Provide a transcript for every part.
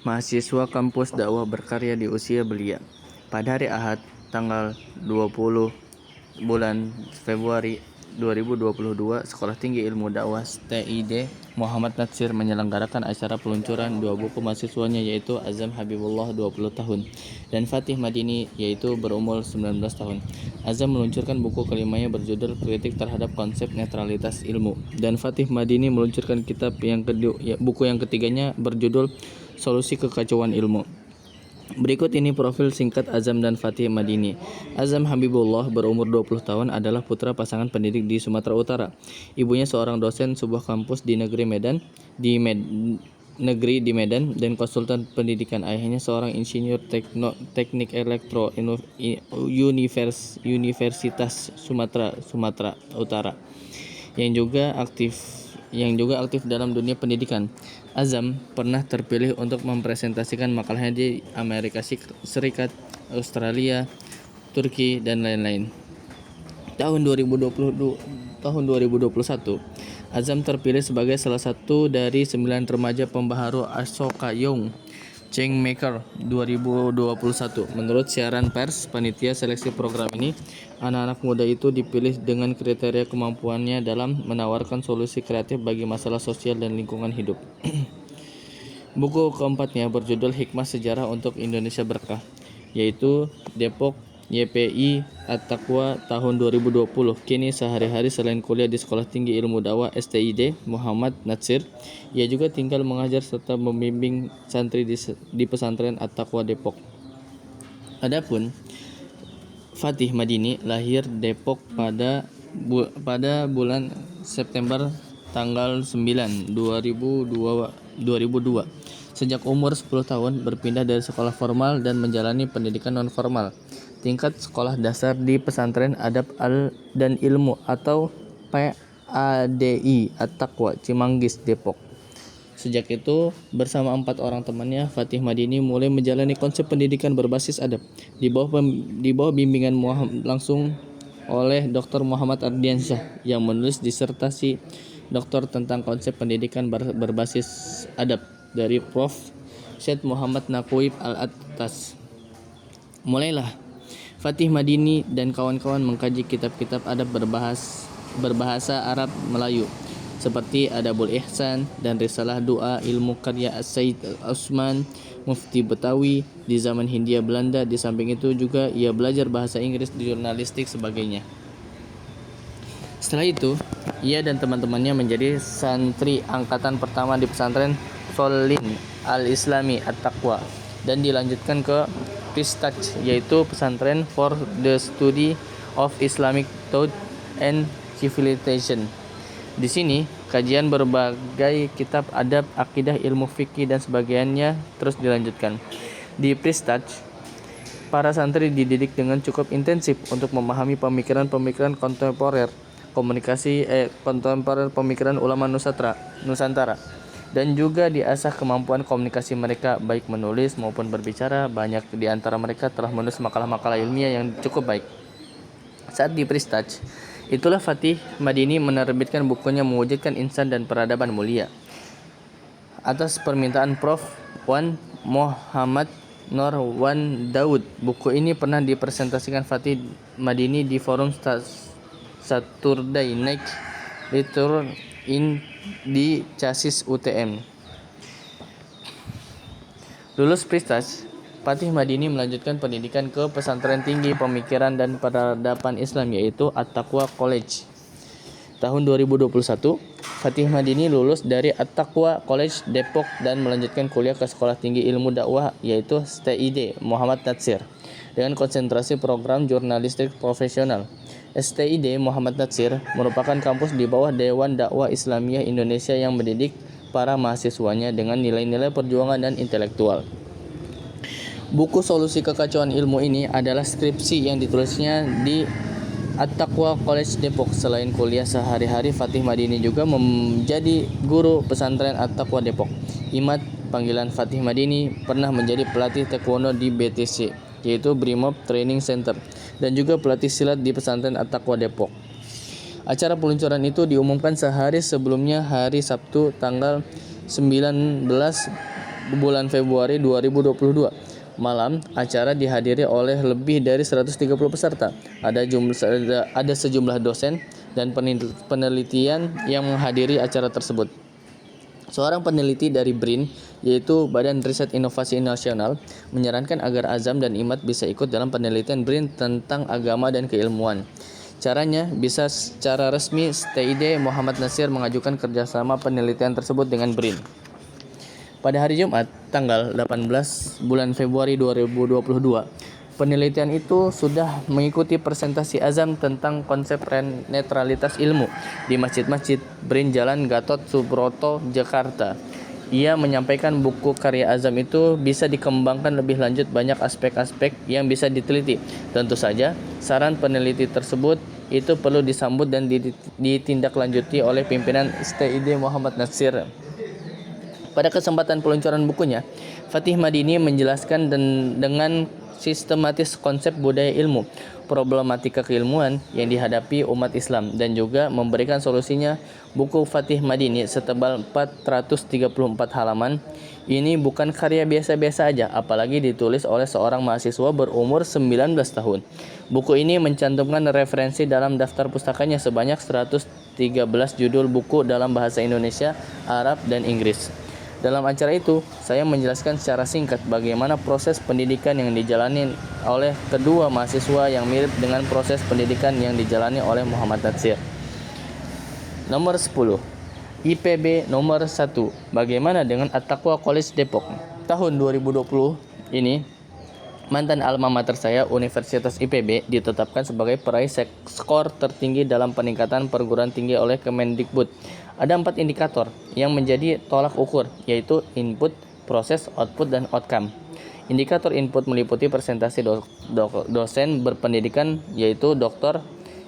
mahasiswa kampus dakwah berkarya di usia belia. Pada hari Ahad, tanggal 20 bulan Februari 2022, Sekolah Tinggi Ilmu Dakwah STID Muhammad Natsir menyelenggarakan acara peluncuran dua buku mahasiswanya, yaitu Azam Habibullah 20 tahun dan Fatih Madini yaitu berumur 19 tahun. Azam meluncurkan buku kelimanya berjudul Kritik Terhadap Konsep Netralitas Ilmu, dan Fatih Madini meluncurkan buku yang ketiganya berjudul Solusi Kekacauan Ilmu. Berikut ini profil singkat Azam dan Fatih Madini. Azam Habibullah berumur 20 tahun adalah putra pasangan pendidik di Sumatera Utara. Ibunya seorang dosen sebuah kampus di negeri Medan dan konsultan pendidikan. Ayahnya seorang insinyur teknik elektro Universitas Sumatera Utara yang juga aktif dalam dunia pendidikan. Azam pernah terpilih untuk mempresentasikan makalahnya di Amerika Serikat, Australia, Turki, dan lain-lain. Tahun 2021, Azam terpilih sebagai salah satu dari 9 remaja pembaharu Ashoka Young Changemaker 2021. Menurut siaran pers, panitia seleksi program ini, anak-anak muda itu dipilih dengan kriteria kemampuannya dalam menawarkan solusi kreatif bagi masalah sosial dan lingkungan hidup. Buku keempatnya berjudul Hikmah Sejarah untuk Indonesia Berkah, yaitu Depok YPI At-Taqwa tahun 2020. Kini sehari-hari selain kuliah di Sekolah Tinggi Ilmu Dakwah STID Muhammad Natsir, ia juga tinggal mengajar serta membimbing santri di pesantren At-Taqwa Depok. Adapun Fatih Madini lahir Depok pada bulan September tanggal 9 2002. Sejak umur 10 tahun berpindah dari sekolah formal dan menjalani pendidikan non formal tingkat sekolah dasar di Pesantren Adab dan Ilmu atau PADI At-Taqwa Cimanggis Depok. Sejak itu, bersama 4 orang temannya, Fatih Madini mulai menjalani konsep pendidikan berbasis adab di bawah bimbingan langsung oleh Dr. Muhammad Ardiansyah yang menulis disertasi doktor tentang konsep pendidikan berbasis adab dari Prof. Syed Muhammad Naqib Al-Attas. Mulailah Fatih Madini dan kawan-kawan mengkaji kitab-kitab adab berbahasa Arab Melayu seperti Adabul Ihsan dan Risalah Doa Ilmu karya Said Osman Mufti Betawi di zaman Hindia Belanda. Di samping itu juga ia belajar bahasa Inggris, jurnalistik sebagainya. Setelah itu, ia dan teman-temannya menjadi santri angkatan pertama di pesantren Solin Al-Islami At-Taqwa dan dilanjutkan ke Pistaj, yaitu pesantren for the study of Islamic thought and civilization. Di sini, kajian berbagai kitab adab, akidah, ilmu fikih dan sebagainya terus dilanjutkan. Di Pistaj, para santri dididik dengan cukup intensif untuk memahami pemikiran-pemikiran kontemporer, pemikiran ulama Nusantara, dan juga diasah kemampuan komunikasi mereka baik menulis maupun berbicara. Banyak di antara mereka telah menulis makalah-makalah ilmiah yang cukup baik. Saat di Pistaj, itulah Fatih Madini menerbitkan bukunya Mewujudkan Insan dan Peradaban Mulia atas permintaan Prof. Wan Muhammad Wan Daud. Buku ini pernah dipresentasikan Fatih Madini di forum Saturday Night Live di Casis UTM. Lulus Pistaj, Fatih Madini melanjutkan pendidikan ke Pesantren Tinggi Pemikiran dan Peradaban Islam, yaitu At-Taqwa College. Tahun 2021, Fatih Madini lulus dari At-Taqwa College Depok dan melanjutkan kuliah ke Sekolah Tinggi Ilmu Dakwah, yaitu STID Muhammad Natsir, dengan konsentrasi program jurnalistik profesional. STID Muhammad Natsir merupakan kampus di bawah Dewan Dakwah Islamiyah Indonesia yang mendidik para mahasiswanya dengan nilai-nilai perjuangan dan intelektual. Buku Solusi Kekacauan Ilmu ini adalah skripsi yang ditulisnya di At-Taqwa College Depok. Selain kuliah sehari-hari, Fatih Madini juga menjadi guru pesantren At-Taqwa Depok. Imat panggilan Fatih Madini pernah menjadi pelatih taekwondo di BTC, yaitu Brimob Training Center, dan juga pelatih silat di pesantren At-Taqwa Depok. Acara peluncuran itu diumumkan sehari sebelumnya, hari Sabtu tanggal 19 bulan Februari 2022. Malam acara dihadiri oleh lebih dari 130 peserta. Ada sejumlah dosen dan penelitian yang menghadiri acara tersebut. Seorang peneliti dari BRIN, yaitu Badan Riset Inovasi Nasional, menyarankan agar Azam dan Imad bisa ikut dalam penelitian BRIN tentang agama dan keilmuan. Caranya, bisa secara resmi STID Muhammad Nasir mengajukan kerjasama penelitian tersebut dengan BRIN. Pada hari Jumat, tanggal 18 bulan Februari 2022, penelitian itu sudah mengikuti presentasi Azam tentang konsep netralitas ilmu di Masjid-Masjid BRIN Jalan Gatot Subroto, Jakarta. Ia menyampaikan buku karya Azam itu bisa dikembangkan lebih lanjut, banyak aspek-aspek yang bisa diteliti. Tentu saja, saran peneliti tersebut itu perlu disambut dan ditindaklanjuti oleh pimpinan STID Muhammad Nasir. Pada kesempatan peluncuran bukunya, Fatih Madini menjelaskan dengan sistematis konsep budaya ilmu, problematika keilmuan yang dihadapi umat Islam, dan juga memberikan solusinya. Buku Fatih Madini setebal 434 halaman ini bukan karya biasa-biasa aja, apalagi ditulis oleh seorang mahasiswa berumur 19 tahun. Buku ini mencantumkan referensi dalam daftar pustakanya sebanyak 113 judul buku dalam bahasa Indonesia, Arab, dan Inggris. Dalam acara itu, saya menjelaskan secara singkat bagaimana proses pendidikan yang dijalani oleh kedua mahasiswa yang mirip dengan proses pendidikan yang dijalani oleh Muhammad Nasir. Nomor 10. IPB nomor 1. Bagaimana dengan At-Taqwa College Depok? Tahun 2020 ini, mantan alma mater saya, Universitas IPB, ditetapkan sebagai peraih skor tertinggi dalam peningkatan perguruan tinggi oleh Kemendikbud. Ada 4 indikator yang menjadi tolak ukur, yaitu input, proses, output, dan outcome. Indikator input meliputi presentasi dosen berpendidikan, yaitu doktor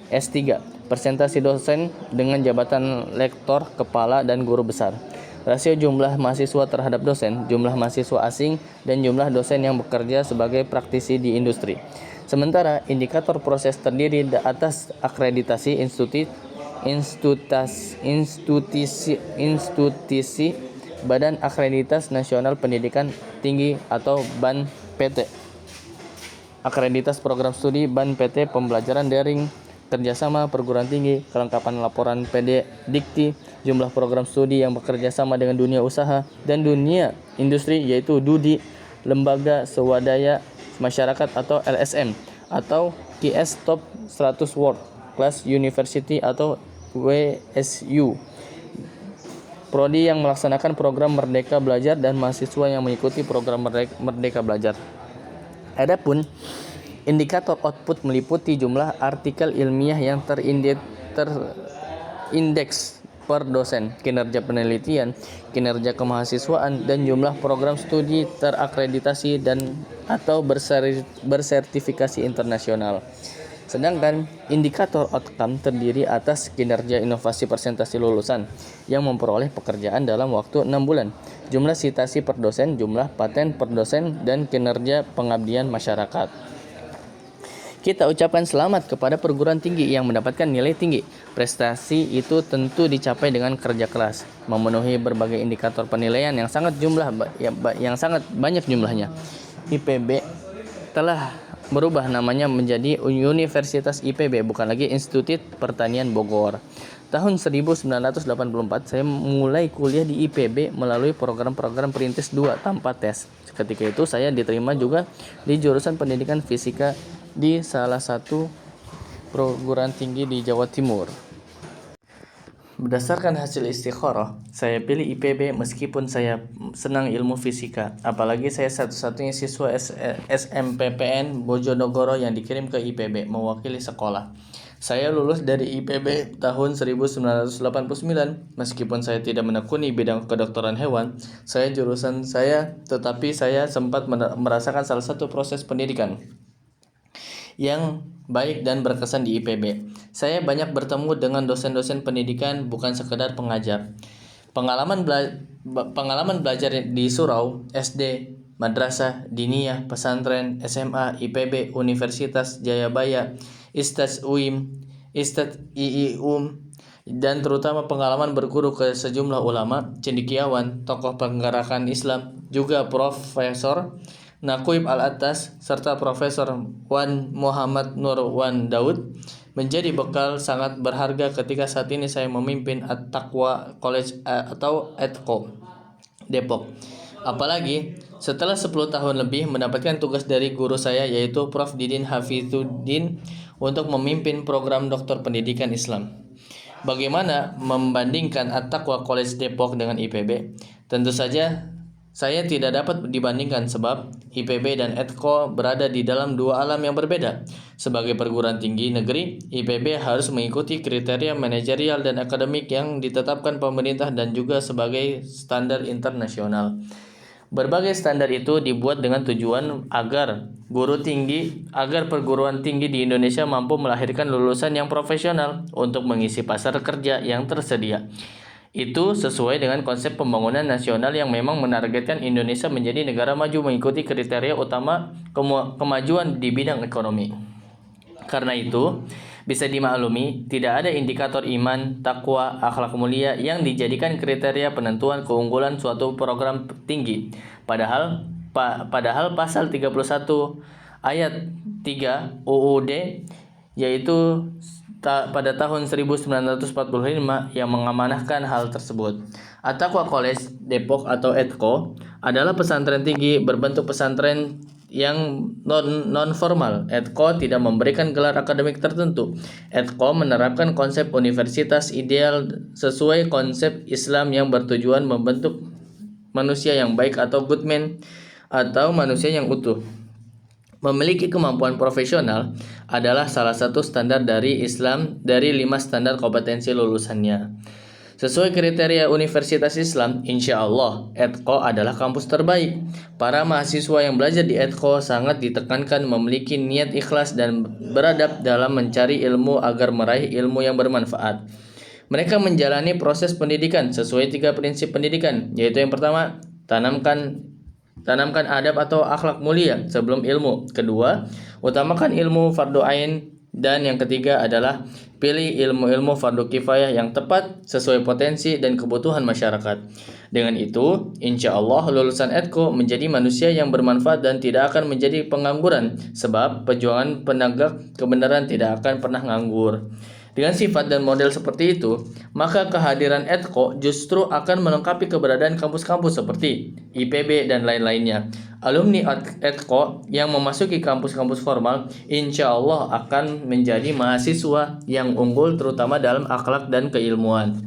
S3, presentasi dosen dengan jabatan lektor, kepala, dan guru besar, rasio jumlah mahasiswa terhadap dosen, jumlah mahasiswa asing, dan jumlah dosen yang bekerja sebagai praktisi di industri. Sementara indikator proses terdiri atas akreditasi institusi Badan Akreditas Nasional Pendidikan Tinggi atau BAN-PT, akreditas program studi BAN-PT, pembelajaran daring, kerjasama perguruan tinggi, kelengkapan laporan PD Dikti, jumlah program studi yang bekerja sama dengan dunia usaha dan dunia industri, yaitu DUDI, lembaga swadaya masyarakat atau LSM, atau QS Top 100 World Class University atau WSU, prodi yang melaksanakan program Merdeka Belajar dan mahasiswa yang mengikuti program Merdeka Belajar. Adapun indikator output meliputi jumlah artikel ilmiah yang terindeks per dosen, kinerja penelitian, kinerja kemahasiswaan, dan jumlah program studi terakreditasi dan atau bersertifikasi internasional. Sedangkan indikator outcome terdiri atas kinerja inovasi presentasi lulusan yang memperoleh pekerjaan dalam waktu 6 bulan, jumlah citasi per dosen, jumlah paten per dosen, dan kinerja pengabdian masyarakat. Kita ucapkan selamat kepada perguruan tinggi yang mendapatkan nilai tinggi. Prestasi itu tentu dicapai dengan kerja keras, memenuhi berbagai indikator penilaian yang sangat banyak jumlahnya. IPB telah berubah namanya menjadi Universitas IPB, bukan lagi Institut Pertanian Bogor. Tahun 1984 saya mulai kuliah di IPB melalui program-program perintis 2 tanpa tes. Ketika itu saya diterima juga di jurusan pendidikan fisika di salah satu perguruan tinggi di Jawa Timur. Berdasarkan hasil istikharah, saya pilih IPB meskipun saya senang ilmu fisika. Apalagi saya satu-satunya siswa SMPPN Bojonegoro yang dikirim ke IPB mewakili sekolah. Saya lulus dari IPB tahun 1989. Meskipun saya tidak menekuni bidang kedokteran hewan, tetapi saya sempat merasakan salah satu proses pendidikan yang baik dan berkesan di IPB. Saya banyak bertemu dengan dosen-dosen pendidikan, bukan sekedar pengajar. Pengalaman belajar di surau, SD, madrasah, diniyah, pesantren, SMA, IPB, Universitas Jayabaya, Istats UIM, Istats IIUM, dan terutama pengalaman berguru ke sejumlah ulama, cendekiawan, tokoh penggerakan Islam, juga Profesor Naquib Al-Attas serta Profesor Wan Muhammad Nur Wan Daud menjadi bekal sangat berharga ketika saat ini saya memimpin At-Taqwa College atau ETKO Depok. Apalagi setelah 10 tahun lebih mendapatkan tugas dari guru saya yaitu Prof. Didin Hafidzuddin untuk memimpin program doktor pendidikan Islam. Bagaimana membandingkan At-Taqwa College Depok dengan IPB? Tentu saja saya tidak dapat dibandingkan sebab IPB dan ETKO berada di dalam dua alam yang berbeda. Sebagai perguruan tinggi negeri, IPB harus mengikuti kriteria manajerial dan akademik yang ditetapkan pemerintah dan juga sebagai standar internasional. Berbagai standar itu dibuat dengan tujuan agar perguruan tinggi di Indonesia mampu melahirkan lulusan yang profesional untuk mengisi pasar kerja yang tersedia. Itu sesuai dengan konsep pembangunan nasional yang memang menargetkan Indonesia menjadi negara maju mengikuti kriteria utama kemajuan di bidang ekonomi. Karena itu, bisa dimaklumi tidak ada indikator iman, takwa, akhlak mulia yang dijadikan kriteria penentuan keunggulan suatu program tinggi. Padahal pasal 31 ayat 3 UUD yaitu pada tahun 1945 yang mengamanahkan hal tersebut. At-Taqwa College Depok atau ETKO adalah pesantren tinggi berbentuk pesantren yang non formal. ETKO tidak memberikan gelar akademik tertentu. ETKO menerapkan konsep universitas ideal sesuai konsep Islam yang bertujuan membentuk manusia yang baik atau good man atau manusia yang utuh. Memiliki kemampuan profesional adalah salah satu standar dari Islam dari 5 standar kompetensi lulusannya. Sesuai kriteria Universitas Islam, insya Allah, ETKO adalah kampus terbaik. Para mahasiswa yang belajar di ETKO sangat ditekankan memiliki niat ikhlas dan beradab dalam mencari ilmu agar meraih ilmu yang bermanfaat. Mereka menjalani proses pendidikan sesuai 3 prinsip pendidikan, yaitu yang pertama, tanamkan adab atau akhlak mulia sebelum ilmu. Kedua, utamakan ilmu fardu ain. Dan yang ketiga adalah pilih ilmu-ilmu fardu kifayah yang tepat sesuai potensi dan kebutuhan masyarakat. Dengan itu, insya Allah lulusan ETKO menjadi manusia yang bermanfaat dan tidak akan menjadi pengangguran, sebab perjuangan penegak kebenaran tidak akan pernah nganggur. Dengan sifat dan model seperti itu, maka kehadiran ETKO justru akan melengkapi keberadaan kampus-kampus seperti IPB dan lain-lainnya. Alumni ETKO yang memasuki kampus-kampus formal, insya Allah akan menjadi mahasiswa yang unggul terutama dalam akhlak dan keilmuan.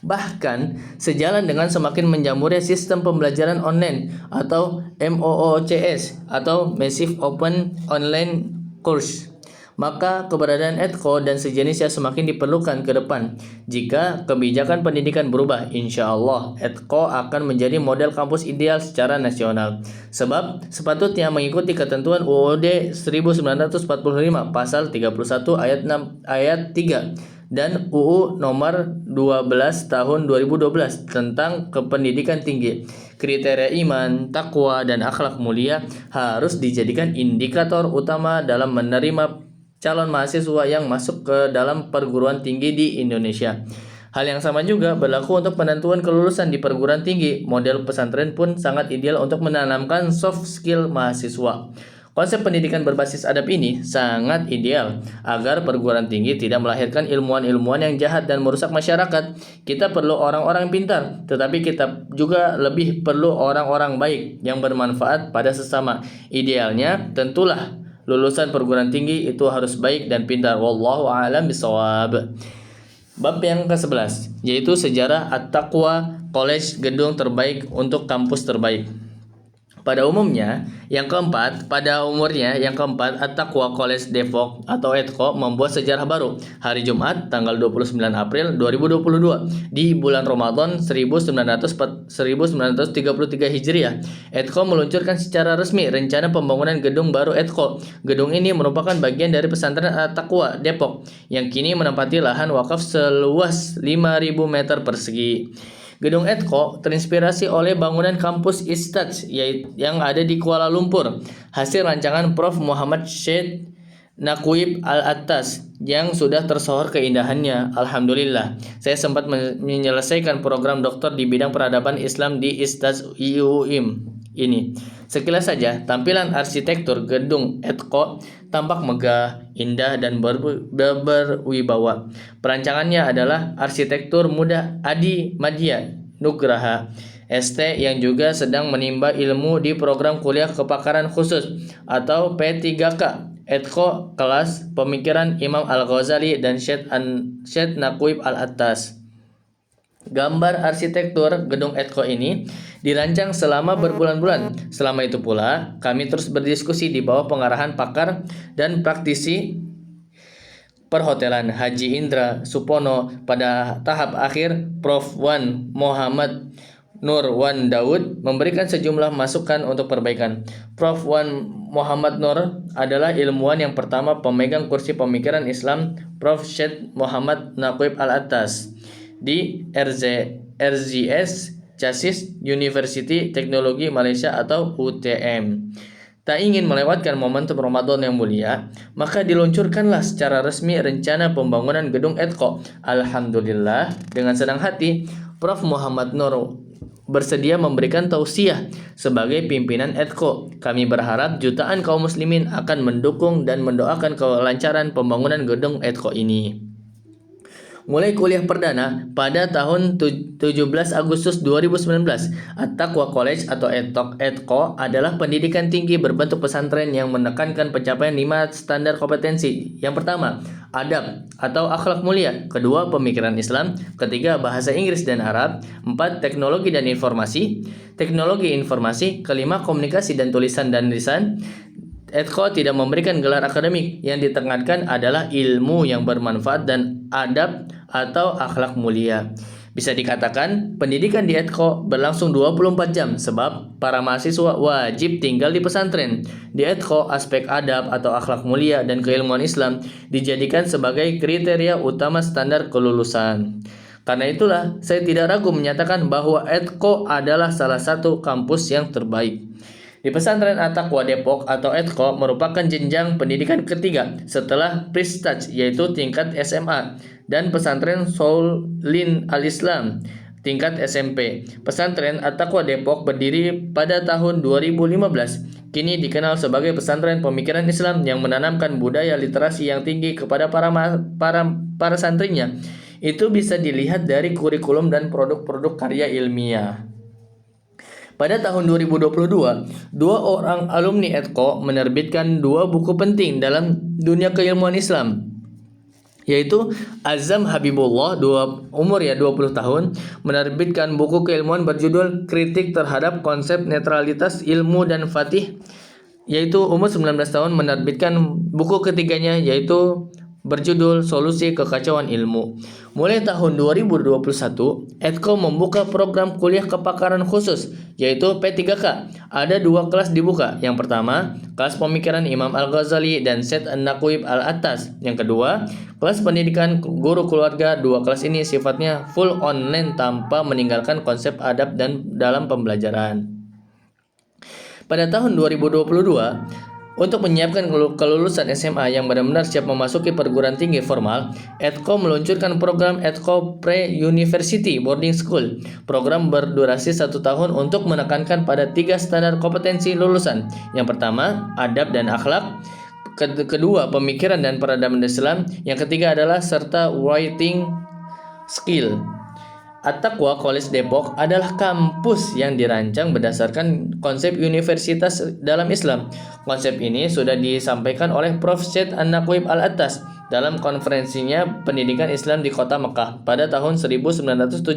Bahkan, sejalan dengan semakin menjamurnya sistem pembelajaran online atau MOOCS atau Massive Open Online Course, maka keberadaan ETKO dan sejenisnya semakin diperlukan ke depan. Jika kebijakan pendidikan berubah, insya Allah ETKO akan menjadi model kampus ideal secara nasional. Sebab sepatutnya mengikuti ketentuan UUD 1945 pasal 31 ayat 3 dan UU nomor 12 tahun 2012 tentang kependidikan tinggi. Kriteria iman, takwa, dan akhlak mulia harus dijadikan indikator utama dalam menerima calon mahasiswa yang masuk ke dalam perguruan tinggi di Indonesia. Hal yang sama juga berlaku untuk penentuan kelulusan di perguruan tinggi. Model pesantren pun sangat ideal untuk menanamkan soft skill mahasiswa. Konsep pendidikan berbasis adab ini sangat ideal agar perguruan tinggi tidak melahirkan ilmuwan-ilmuwan yang jahat dan merusak masyarakat. Kita perlu orang-orang pintar, tetapi kita juga lebih perlu orang-orang baik yang bermanfaat pada sesama. Idealnya tentulah lulusan perguruan tinggi itu harus baik dan pintar. Wallahu a'lam bishawab. Bab yang ke-11 yaitu sejarah At-Taqwa College, gedung terbaik untuk kampus terbaik. Pada umurnya yang keempat, At-Taqwa College Depok atau ETKO membuat sejarah baru. Hari Jumat, tanggal 29 April 2022 di bulan Ramadan 1933 Hijriah, ETKO meluncurkan secara resmi rencana pembangunan gedung baru ETKO. Gedung ini merupakan bagian dari pesantren At-Taqwa Depok yang kini menempati lahan wakaf seluas 5.000 meter persegi. Gedung ETKO terinspirasi oleh bangunan kampus Istaj yang ada di Kuala Lumpur, hasil rancangan Prof. Muhammad Syed Naquib Al-Attas yang sudah tersohor keindahannya. Alhamdulillah, saya sempat menyelesaikan program doktor di bidang peradaban Islam di Istaz IUIM ini. Sekilas saja, tampilan arsitektur gedung Etko tampak megah, indah, dan berwibawa. Perancangannya adalah arsitektur muda Adi Madya Nugraha, ST, yang juga sedang menimba ilmu di program kuliah kepakaran khusus atau P3K Etko kelas pemikiran Imam Al-Ghazali dan Syed Naquib Al-Attas. Gambar arsitektur gedung Etko ini dirancang selama berbulan-bulan. Selama itu pula, kami terus berdiskusi di bawah pengarahan pakar dan praktisi perhotelan Haji Indra Supono. Pada tahap akhir, Prof. Wan Muhammad Nur Wan Daud memberikan sejumlah masukan untuk perbaikan. Prof. Wan Muhammad Nur adalah ilmuwan yang pertama pemegang kursi pemikiran Islam Prof. Syed Muhammad Naquib Al-Attas di RZS Chassis University Teknologi Malaysia atau UTM. Tak ingin melewatkan momentum Ramadan yang mulia, maka diluncurkanlah secara resmi rencana pembangunan gedung Etko. Alhamdulillah, dengan senang hati, Prof. Muhammad Nur bersedia memberikan tausiah sebagai pimpinan Etko. Kami berharap jutaan kaum muslimin akan mendukung dan mendoakan kelancaran pembangunan gedung Etko ini. Mulai kuliah perdana pada tahun 17 Agustus 2019, At-Taqwa College atau Etko adalah pendidikan tinggi berbentuk pesantren yang menekankan pencapaian 5 standar kompetensi. Yang pertama, adab atau akhlak mulia. Kedua, pemikiran Islam. Ketiga, bahasa Inggris dan Arab. 4, teknologi dan informasi. Teknologi informasi. Kelima, komunikasi dan tulisan dan lisan. Etko tidak memberikan gelar akademik, yang ditekankan adalah ilmu yang bermanfaat dan adab atau akhlak mulia. Bisa dikatakan pendidikan di Etko berlangsung 24 jam sebab para mahasiswa wajib tinggal di pesantren. Di Etko, aspek adab atau akhlak mulia dan keilmuan Islam dijadikan sebagai kriteria utama standar kelulusan. Karena itulah saya tidak ragu menyatakan bahwa Etko adalah salah satu kampus yang terbaik. Di pesantren At-Taqwa Depok atau Etko merupakan jenjang pendidikan ketiga setelah Prestige, yaitu tingkat SMA, dan pesantren Saulin Al-Islam tingkat SMP. Pesantren At-Taqwa Depok berdiri pada tahun 2015. Kini dikenal sebagai pesantren pemikiran Islam yang menanamkan budaya literasi yang tinggi kepada para santrinya. Itu bisa dilihat dari kurikulum dan produk-produk karya ilmiah. Pada tahun 2022, 2 orang alumni Etko menerbitkan 2 buku penting dalam dunia keilmuan Islam, yaitu Azam Habibullah, umur 20 tahun, menerbitkan buku keilmuan berjudul Kritik Terhadap Konsep Netralitas Ilmu, dan Fatih, yaitu umur 19 tahun, menerbitkan buku ketiganya yaitu berjudul Solusi Kekacauan Ilmu. Mulai tahun 2021, Etko membuka program kuliah kepakaran khusus, yaitu P3K. Ada 2 kelas dibuka. Yang pertama, kelas pemikiran Imam Al-Ghazali dan Syed Naquib Al-Attas. Yang kedua, kelas pendidikan guru keluarga. 2 kelas ini sifatnya full online tanpa meninggalkan konsep adab dan dalam pembelajaran. Pada tahun 2022, untuk menyiapkan kelulusan SMA yang benar-benar siap memasuki perguruan tinggi formal, Etko meluncurkan program Etko Pre-University Boarding School. Program berdurasi 1 tahun untuk menekankan pada 3 standar kompetensi lulusan. Yang pertama, adab dan akhlak. Kedua, pemikiran dan peradaban Islam. Yang ketiga adalah serta writing skill. At-Taqwa College Depok adalah kampus yang dirancang berdasarkan konsep universitas dalam Islam. Konsep ini sudah disampaikan oleh Prof. Syed Naquib Al-Attas dalam konferensinya Pendidikan Islam di Kota Mekah pada tahun 1977.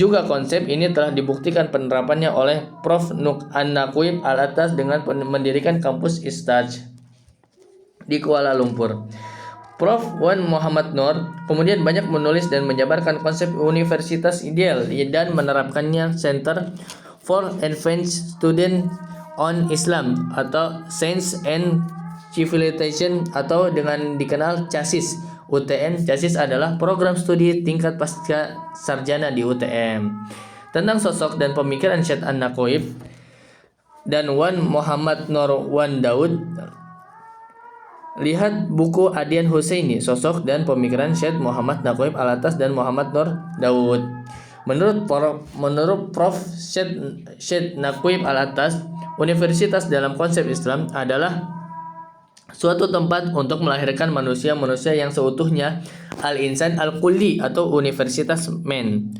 Juga konsep ini telah dibuktikan penerapannya oleh Prof. Naquib Al-Attas dengan mendirikan kampus Istaj di Kuala Lumpur. Prof. Wan Muhammad Nur kemudian banyak menulis dan menjabarkan konsep universitas ideal dan menerapkannya Center for Advanced Students on Islam atau Science and Civilization atau dengan dikenal CHASIS. UTM CHASIS adalah program studi tingkat pasca sarjana di UTM. Tentang sosok dan pemikiran Syed Naquib dan Wan Muhammad Nur Wan Daud, Lihat buku Adian Husseini, Sosok dan Pemikiran Syed Muhammad Naqib Alatas dan Muhammad Nur Daud. Menurut Prof. Syed Naqib Alatas, universitas dalam konsep Islam adalah suatu tempat untuk melahirkan manusia-manusia yang seutuhnya, al-insan al-kulli atau universal man.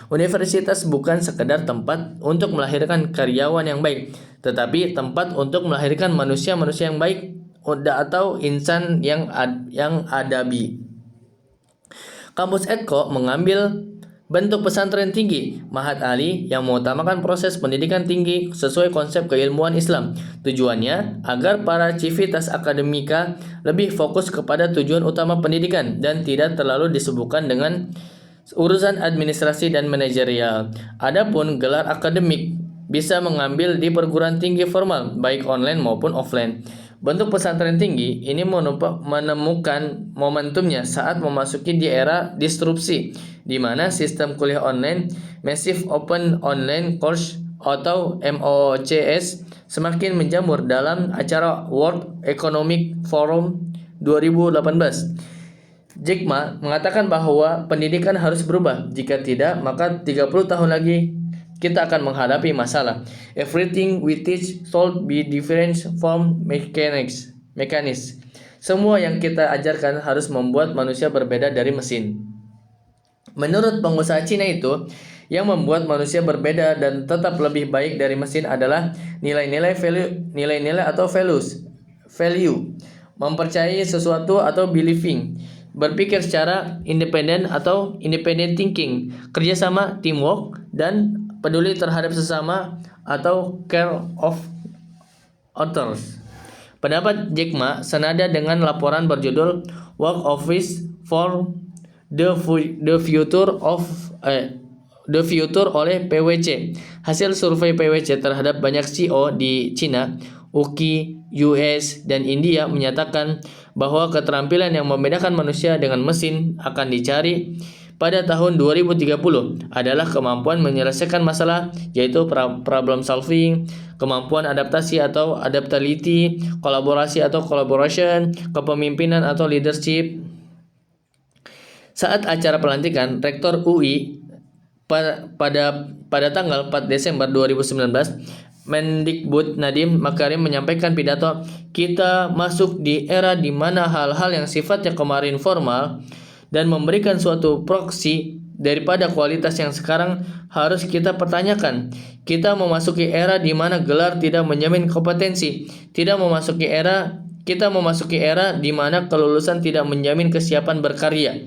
Universitas bukan sekedar tempat untuk melahirkan karyawan yang baik, tetapi tempat untuk melahirkan manusia-manusia yang baik atau insan yang adabi. Kampus Edko mengambil bentuk pesantren tinggi Mahat Ali yang mengutamakan proses pendidikan tinggi sesuai konsep keilmuan Islam. Tujuannya agar para civitas akademika lebih fokus kepada tujuan utama pendidikan dan tidak terlalu disibukkan dengan urusan administrasi dan manajerial. Adapun gelar akademik bisa mengambil di perguruan tinggi formal baik online maupun offline. Bentuk pesantren tinggi ini menemukan momentumnya saat memasuki di era disrupsi, di mana sistem kuliah online, Massive Open Online Course atau MOOCs semakin menjamur dalam acara World Economic Forum 2018. Jack Ma mengatakan bahwa pendidikan harus berubah. Jika tidak, maka 30 tahun lagi kita akan menghadapi masalah. Everything we teach should be different from mechanics. Semua yang kita ajarkan harus membuat manusia berbeda dari mesin. Menurut pengusaha Cina itu, yang membuat manusia berbeda dan tetap lebih baik dari mesin adalah nilai-nilai atau value, mempercayai sesuatu atau believing, berpikir secara independen atau independent thinking, kerjasama, teamwork, dan peduli terhadap sesama atau care of others. Pendapat Jack Ma senada dengan laporan berjudul Work Office for the Future oleh PwC. Hasil survei PwC terhadap banyak CEO di Cina, UK, US, dan India menyatakan bahwa keterampilan yang membedakan manusia dengan mesin akan dicari pada tahun 2030 adalah kemampuan menyelesaikan masalah, yaitu problem solving, kemampuan adaptasi atau adaptability, kolaborasi atau collaboration, kepemimpinan atau leadership. Saat acara pelantikan Rektor UI pada tanggal 4 Desember 2019, Mendikbud Nadiem Makarim menyampaikan pidato, "Kita masuk di era di mana hal-hal yang sifatnya kemarin formal dan memberikan suatu proksi daripada kualitas yang sekarang harus kita pertanyakan. Kita memasuki era di mana gelar tidak menjamin kompetensi, kita memasuki era di mana kelulusan tidak menjamin kesiapan berkarya.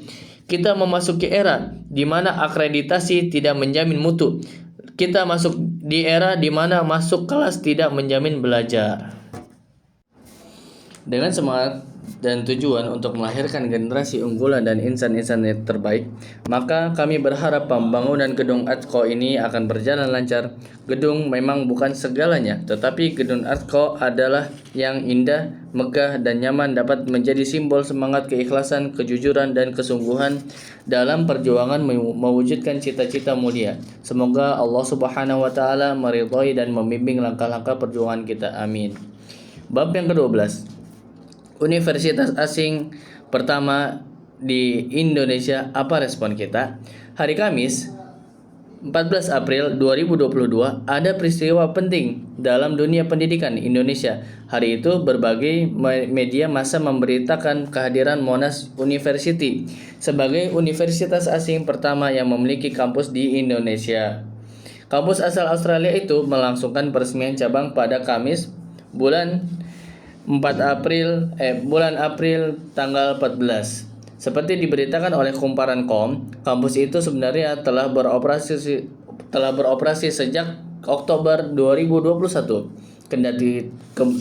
Kita memasuki era di mana akreditasi tidak menjamin mutu. Kita masuk di era di mana masuk kelas tidak menjamin belajar." Dengan semangat dan tujuan untuk melahirkan generasi unggulan dan insan-insan terbaik, maka kami berharap pembangunan gedung Atko ini akan berjalan lancar. Gedung memang bukan segalanya, tetapi gedung Atko adalah yang indah, megah, dan nyaman dapat menjadi simbol semangat keikhlasan, kejujuran, dan kesungguhan dalam perjuangan mewujudkan cita-cita mulia. Semoga Allah Subhanahu wa Ta'ala meridhai dan membimbing langkah-langkah perjuangan kita. Amin. Bab yang ke-12. Universitas asing pertama di Indonesia, apa respon kita? Hari Kamis 14 April 2022 ada peristiwa penting dalam dunia pendidikan Indonesia. Hari itu berbagai media massa memberitakan kehadiran Monash University sebagai universitas asing pertama yang memiliki kampus di Indonesia. Kampus asal Australia itu melangsungkan peresmian cabang pada Kamis bulan April tanggal 14. Seperti diberitakan oleh Kumparan.com, kampus itu sebenarnya telah beroperasi sejak Oktober 2021. Kendati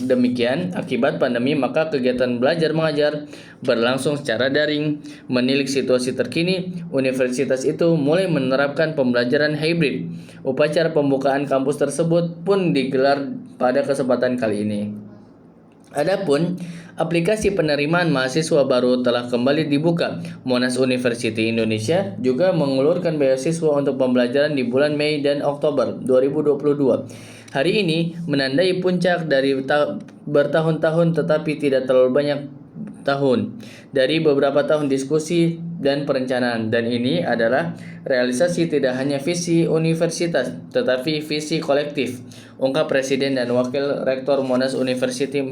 demikian, akibat pandemi maka kegiatan belajar mengajar berlangsung secara daring. Menilik situasi terkini, universitas itu mulai menerapkan pembelajaran hybrid. Upacara pembukaan kampus tersebut pun digelar pada kesempatan kali ini. Adapun aplikasi penerimaan mahasiswa baru telah kembali dibuka. Monash University Indonesia juga mengeluarkan beasiswa untuk pembelajaran di bulan Mei dan Oktober 2022. Hari ini menandai puncak dari bertahun-tahun tetapi tidak terlalu banyak tahun dari beberapa tahun diskusi dan perencanaan, dan ini adalah realisasi tidak hanya visi universitas tetapi visi kolektif, ungkap Presiden dan Wakil Rektor Monash University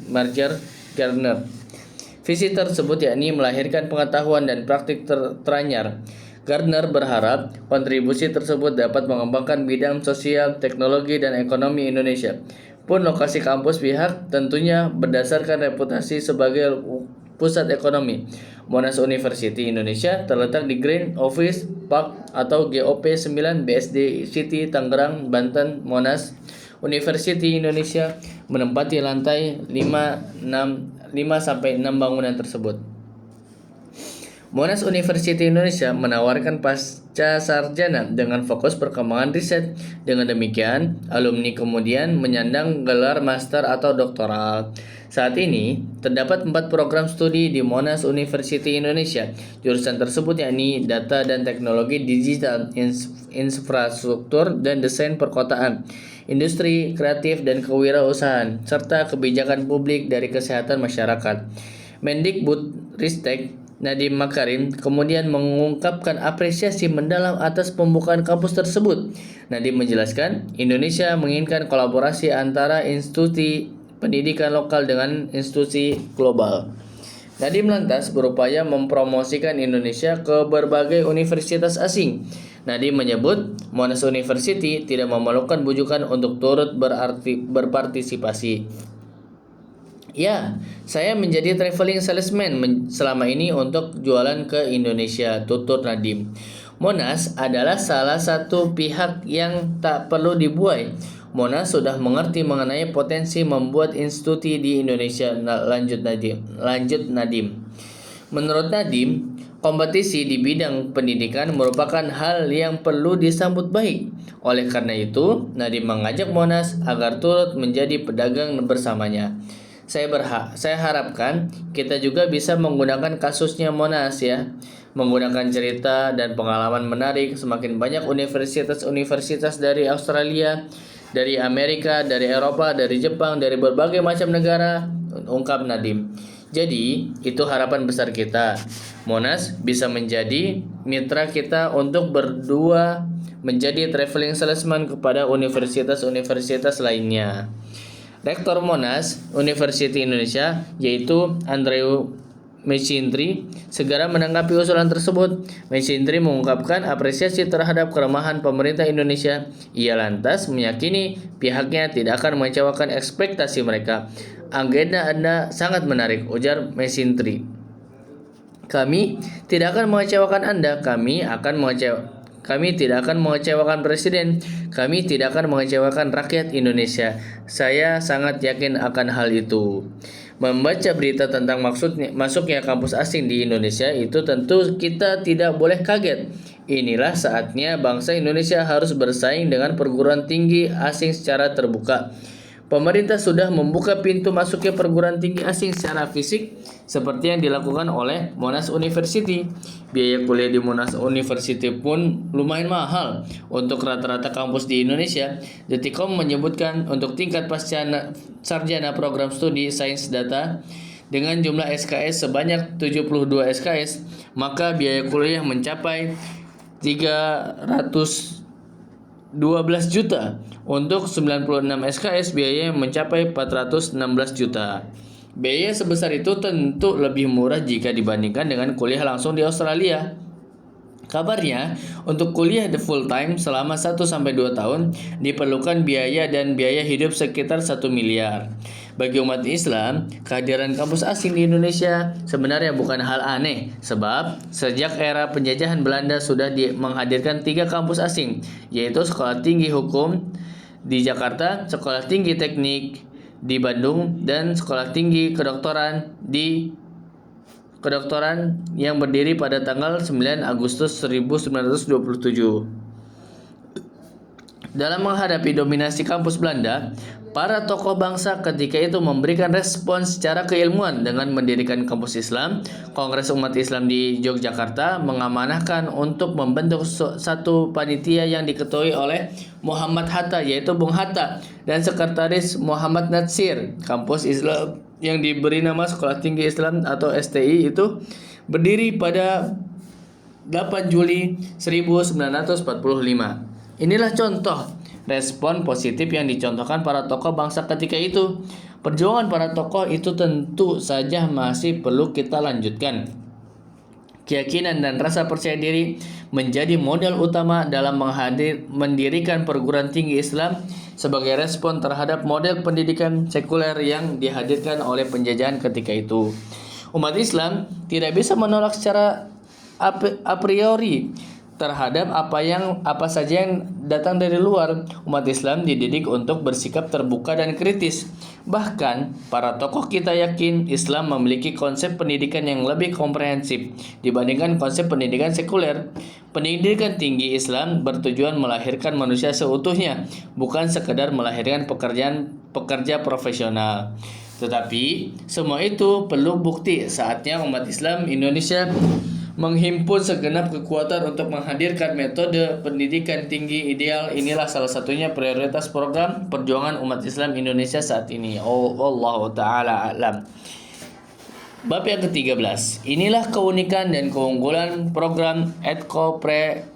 Marger Gardner. Visi tersebut yakni melahirkan pengetahuan dan praktik teranyar. Gardner berharap kontribusi tersebut dapat mengembangkan bidang sosial, teknologi, dan ekonomi Indonesia. Pun lokasi kampus pihak tentunya berdasarkan reputasi sebagai pusat ekonomi. Monash University Indonesia terletak di Green Office Park atau GOP 9 BSD City, Tangerang, Banten. Monash University Indonesia menempati lantai 5 sampai 6 bangunan tersebut. Monash University Indonesia menawarkan pasca sarjana dengan fokus perkembangan riset. Dengan demikian, alumni kemudian menyandang gelar master atau doktoral. Saat ini, terdapat 4 program studi di Monash University Indonesia. Jurusan tersebut yakni Data dan Teknologi Digital, Infrastruktur dan Desain Perkotaan, Industri Kreatif dan Kewirausahaan, serta Kebijakan Publik dari Kesehatan Masyarakat. Mendikbudristek Nadiem Makarim kemudian mengungkapkan apresiasi mendalam atas pembukaan kampus tersebut. Nadiem menjelaskan, Indonesia menginginkan kolaborasi antara institusi pendidikan lokal dengan institusi global. Nadiem lantas berupaya mempromosikan Indonesia ke berbagai universitas asing. Nadiem menyebut Monash University tidak memerlukan bujukan untuk turut berpartisipasi. Ya, saya menjadi traveling salesman selama ini untuk jualan ke Indonesia, tutur Nadiem. Monash adalah salah satu pihak yang tak perlu dibuai. Monash sudah mengerti mengenai potensi membuat institusi di Indonesia, lanjut Nadiem. Menurut Nadiem, kompetisi di bidang pendidikan merupakan hal yang perlu disambut baik. Oleh karena itu, Nadiem mengajak Monash agar turut menjadi pedagang bersamanya. Saya harapkan kita juga bisa menggunakan kasusnya Monash ya, menggunakan cerita dan pengalaman menarik. Semakin banyak universitas-universitas dari Australia, dari Amerika, dari Eropa, dari Jepang, dari berbagai macam negara, ungkap Nadiem. Jadi, itu harapan besar kita. Monash bisa menjadi mitra kita untuk berdua menjadi traveling salesman kepada universitas-universitas lainnya. Rektor Monash University Indonesia, yaitu Andrew Mecintri, segera menanggapi usulan tersebut. Mecintri mengungkapkan apresiasi terhadap keramahan pemerintah Indonesia. Ia lantas meyakini pihaknya tidak akan mengecewakan ekspektasi mereka. Agenda Anda sangat menarik, ujar Mecintri. Kami tidak akan mengecewakan Anda, kami tidak akan mengecewakan Presiden. Kami tidak akan mengecewakan rakyat Indonesia. Saya sangat yakin akan hal itu. Membaca berita tentang masuknya kampus asing di Indonesia itu tentu kita tidak boleh kaget. Inilah saatnya bangsa Indonesia harus bersaing dengan perguruan tinggi asing secara terbuka. Pemerintah sudah membuka pintu masuknya perguruan tinggi asing secara fisik seperti yang dilakukan oleh Monash University. Biaya kuliah di Monash University pun lumayan mahal untuk rata-rata kampus di Indonesia. Detikcom menyebutkan untuk tingkat pasca sarjana program studi sains data dengan jumlah SKS sebanyak 72 SKS, maka biaya kuliah mencapai 312 juta. Untuk 96 SKS biaya mencapai 416 juta. Biaya sebesar itu tentu lebih murah jika dibandingkan dengan kuliah langsung di Australia. Kabarnya, untuk kuliah the full time selama 1-2 tahun diperlukan biaya dan biaya hidup sekitar 1 miliar. Bagi umat Islam, kehadiran kampus asing di Indonesia sebenarnya bukan hal aneh, sebab sejak era penjajahan Belanda sudah menghadirkan 3 kampus asing, yaitu Sekolah Tinggi Hukum di Jakarta, Sekolah Tinggi Teknik di Bandung, dan Sekolah Tinggi Kedokteran yang berdiri pada tanggal 9 Agustus 1927. Dalam menghadapi dominasi kampus Belanda, para tokoh bangsa ketika itu memberikan respon secara keilmuan dengan mendirikan kampus Islam. Kongres Umat Islam di Yogyakarta mengamanahkan untuk membentuk satu panitia yang diketuai oleh Muhammad Hatta, yaitu Bung Hatta, dan sekretaris Muhammad Natsir. Kampus Islam yang diberi nama Sekolah Tinggi Islam atau STI itu berdiri pada 8 Juli 1945. Inilah contoh respon positif yang dicontohkan para tokoh bangsa ketika itu. Perjuangan para tokoh itu tentu saja masih perlu kita lanjutkan. Keyakinan dan rasa percaya diri menjadi modal utama dalam mendirikan perguruan tinggi Islam sebagai respon terhadap model pendidikan sekuler yang dihadirkan oleh penjajahan ketika itu. Umat Islam tidak bisa menolak secara a priori terhadap apa saja yang datang dari luar. Umat Islam dididik untuk bersikap terbuka dan kritis. Bahkan para tokoh kita yakin Islam memiliki konsep pendidikan yang lebih komprehensif dibandingkan konsep pendidikan sekuler. Pendidikan tinggi Islam bertujuan melahirkan manusia seutuhnya, bukan sekedar melahirkan pekerja profesional. Tetapi semua itu perlu bukti. Saatnya umat Islam Indonesia menghimpun segenap kekuatan untuk menghadirkan metode pendidikan tinggi ideal. Inilah salah satunya prioritas program perjuangan umat Islam Indonesia saat ini. Allah Ta'ala alam. Bab yang ke-13. Inilah keunikan dan keunggulan program Edco Pre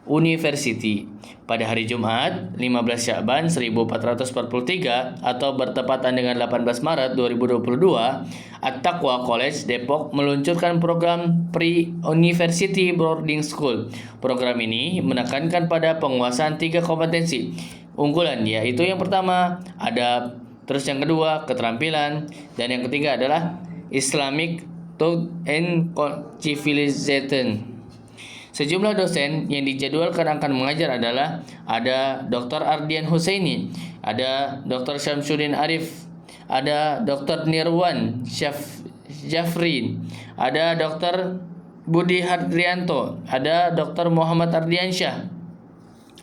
University. Pada hari Jumat 15 Sya'ban 1443 atau bertepatan dengan 18 Maret 2022, At-Taqwa College Depok meluncurkan program Pre-University Boarding School. Program ini menekankan pada penguasaan 3 kompetensi unggulan, yaitu yang pertama adab, terus yang kedua keterampilan, dan yang ketiga adalah Islamic Thought and Civilization. Sejumlah dosen yang dijadwalkan akan mengajar adalah ada Dr. Ardian Husaini, ada Dr. Syamsuddin Arif, ada Dr. Nirwan Jafri, ada Dr. Budi Hadrianto, ada Dr. Muhammad Ardiansyah,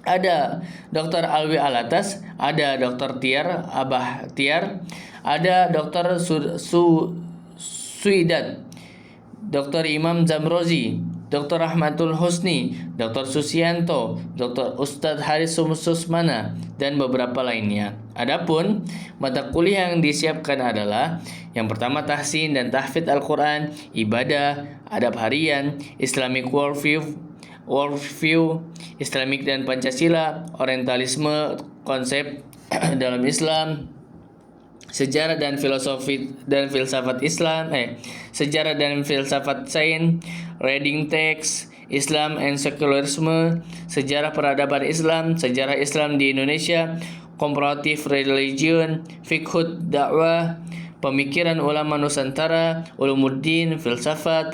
ada Dr. Alwi Alatas, ada Dr. Tiar Abah Tiar, ada Dr. Suidat, Dr. Imam Zamrozi, Dr. Rahmatul Husni, Dr. Susianto, Dr. Ustadz Haris Susmana, dan beberapa lainnya. Adapun mata kuliah yang disiapkan adalah yang pertama tahsin dan tahfidz Al-Quran, ibadah, adab harian, Islamic worldview, Islamik dan Pancasila, orientalisme, konsep dalam Islam, sejarah dan filosofi dan filsafat Islam, sejarah dan filsafat sains, reading text, Islam and secularism, sejarah peradaban Islam, sejarah Islam di Indonesia, comparative religion, fiqh dakwah, pemikiran ulama Nusantara, ulumuddin, filsafat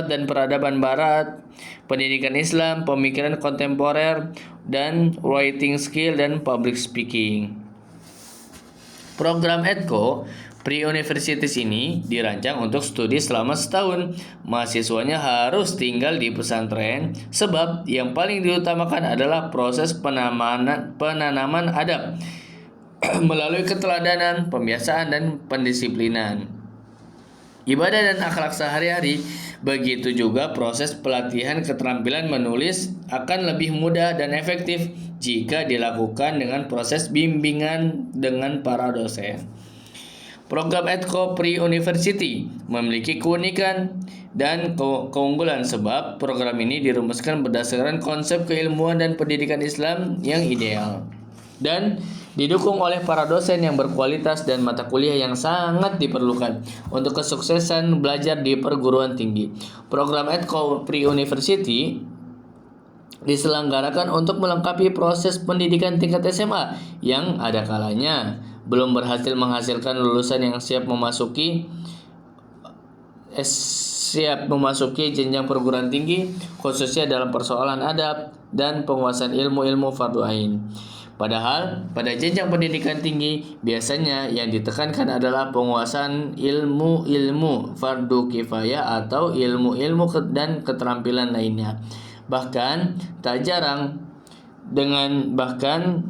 dan peradaban Barat, pendidikan Islam, pemikiran kontemporer, dan writing skill dan public speaking. Program Edco Pre-Universities ini dirancang untuk studi selama setahun. Mahasiswanya harus tinggal di pesantren sebab yang paling diutamakan adalah proses penanaman adab melalui keteladanan, pembiasaan, dan pendisiplinan. Ibadah dan akhlak sehari-hari, begitu juga proses pelatihan keterampilan menulis akan lebih mudah dan efektif jika dilakukan dengan proses bimbingan dengan para dosen. Program Edco Pre-University memiliki keunikan dan keunggulan sebab program ini dirumuskan berdasarkan konsep keilmuan dan pendidikan Islam yang ideal dan didukung oleh para dosen yang berkualitas dan mata kuliah yang sangat diperlukan untuk kesuksesan belajar di perguruan tinggi. Program Edco Pre-University diselenggarakan untuk melengkapi proses pendidikan tingkat SMA yang ada kalanya belum berhasil menghasilkan lulusan yang siap memasuki jenjang perguruan tinggi, khususnya dalam persoalan adab dan penguasaan ilmu-ilmu fardu ain. Padahal pada jenjang pendidikan tinggi biasanya yang ditekankan adalah penguasaan ilmu-ilmu fardu kifayah atau ilmu-ilmu dan keterampilan lainnya. Bahkan tak jarang Dengan bahkan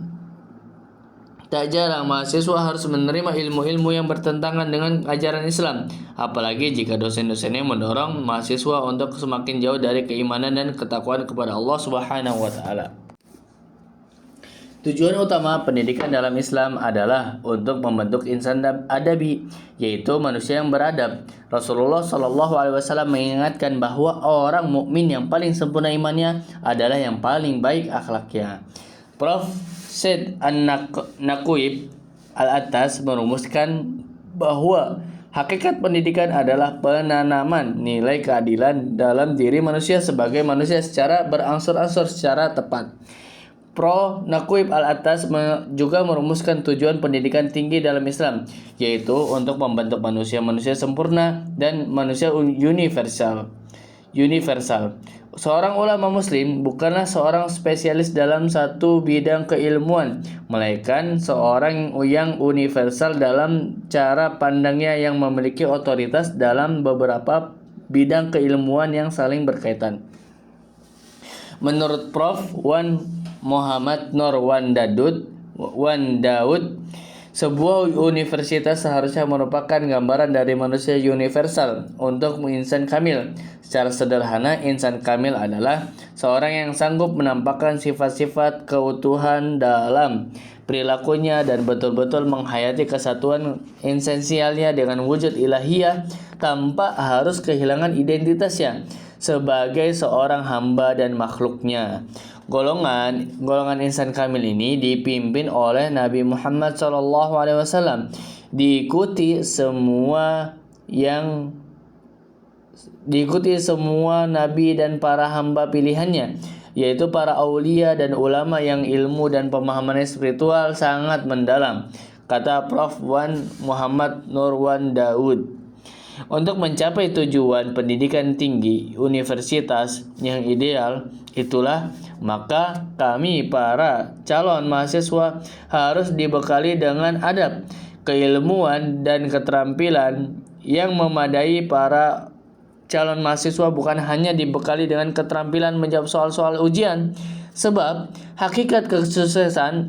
tak jarang mahasiswa harus menerima ilmu-ilmu yang bertentangan dengan ajaran Islam, apalagi jika dosen-dosennya mendorong mahasiswa untuk semakin jauh dari keimanan dan ketakwaan kepada Allah Subhanahu wa taala. Tujuan utama pendidikan dalam Islam adalah untuk membentuk insan adabi, yaitu manusia yang beradab. Rasulullah Shallallahu Alaihi Wasallam mengingatkan bahwa orang mukmin yang paling sempurna imannya adalah yang paling baik akhlaknya. Prof. Syed An-Nakuib Al-Attas merumuskan bahwa hakikat pendidikan adalah penanaman nilai keadilan dalam diri manusia sebagai manusia secara berangsur-angsur secara tepat. Pro Nakuib Al-Attas juga merumuskan tujuan pendidikan tinggi dalam Islam, yaitu untuk membentuk manusia-manusia sempurna dan manusia universal. Seorang ulama muslim bukanlah seorang spesialis dalam satu bidang keilmuan, melainkan seorang yang universal dalam cara pandangnya yang memiliki otoritas dalam beberapa bidang keilmuan yang saling berkaitan. Menurut Prof. Muhammad Nur Wan Daud, sebuah universitas seharusnya merupakan gambaran dari manusia universal untuk insan kamil. Secara sederhana, insan kamil adalah seorang yang sanggup menampakkan sifat-sifat keutuhan dalam perilakunya dan betul-betul menghayati kesatuan esensialnya dengan wujud ilahiyah tanpa harus kehilangan identitasnya sebagai seorang hamba dan makhluknya. Golongan insan kamil ini dipimpin oleh Nabi Muhammad SAW, diikuti semua nabi dan para hamba pilihannya, yaitu para aulia dan ulama yang ilmu dan pemahaman spiritual sangat mendalam, kata Prof. Muhammad Nur Wan Daud. Untuk mencapai tujuan pendidikan tinggi universitas yang ideal itulah maka kami para calon mahasiswa harus dibekali dengan adab, keilmuan dan keterampilan yang memadai. Para calon mahasiswa bukan hanya dibekali dengan keterampilan menjawab soal-soal ujian, sebab hakikat kesuksesan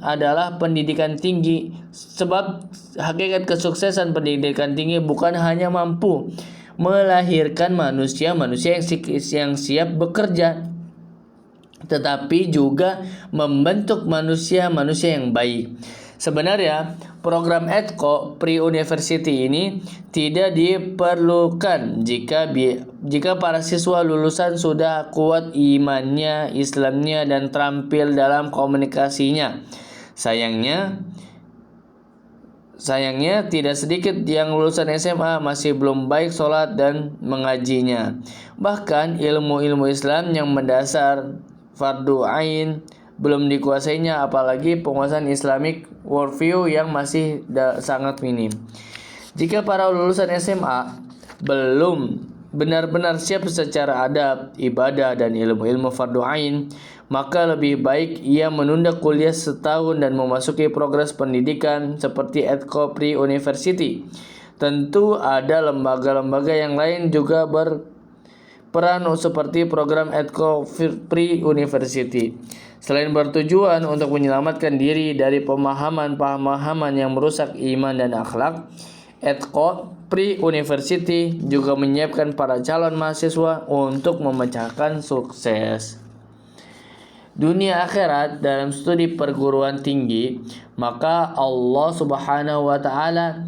tinggi bukan hanya mampu melahirkan manusia-manusia yang siap bekerja, tetapi juga membentuk manusia-manusia yang baik. Sebenarnya, program EDCO Pre-University ini tidak diperlukan jika para siswa lulusan sudah kuat imannya, Islamnya, dan terampil dalam komunikasinya. Sayangnya tidak sedikit yang lulusan SMA masih belum baik sholat dan mengajinya. Bahkan ilmu-ilmu Islam yang mendasar fardu ain belum dikuasainya, apalagi penguasaan Islamic worldview yang masih sangat minim. Jika para lulusan SMA belum benar-benar siap secara adab, ibadah, dan ilmu-ilmu fardu ain, maka lebih baik ia menunda kuliah setahun dan memasuki progres pendidikan seperti EDCO Pre-University. Tentu ada lembaga-lembaga yang lain juga berperan seperti program EDCO Pre-University. Selain bertujuan untuk menyelamatkan diri dari pemahaman-pemahaman yang merusak iman dan akhlak, EDCO Pre-University juga menyiapkan para calon mahasiswa untuk memecahkan sukses dunia akhirat dalam studi perguruan tinggi. Maka Allah Subhanahu wa taala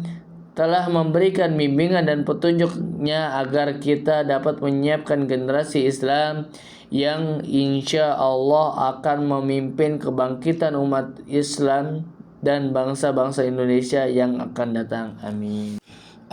telah memberikan bimbingan dan petunjuknya agar kita dapat menyiapkan generasi Islam yang insya Allah akan memimpin kebangkitan umat Islam dan bangsa-bangsa Indonesia yang akan datang. Amin.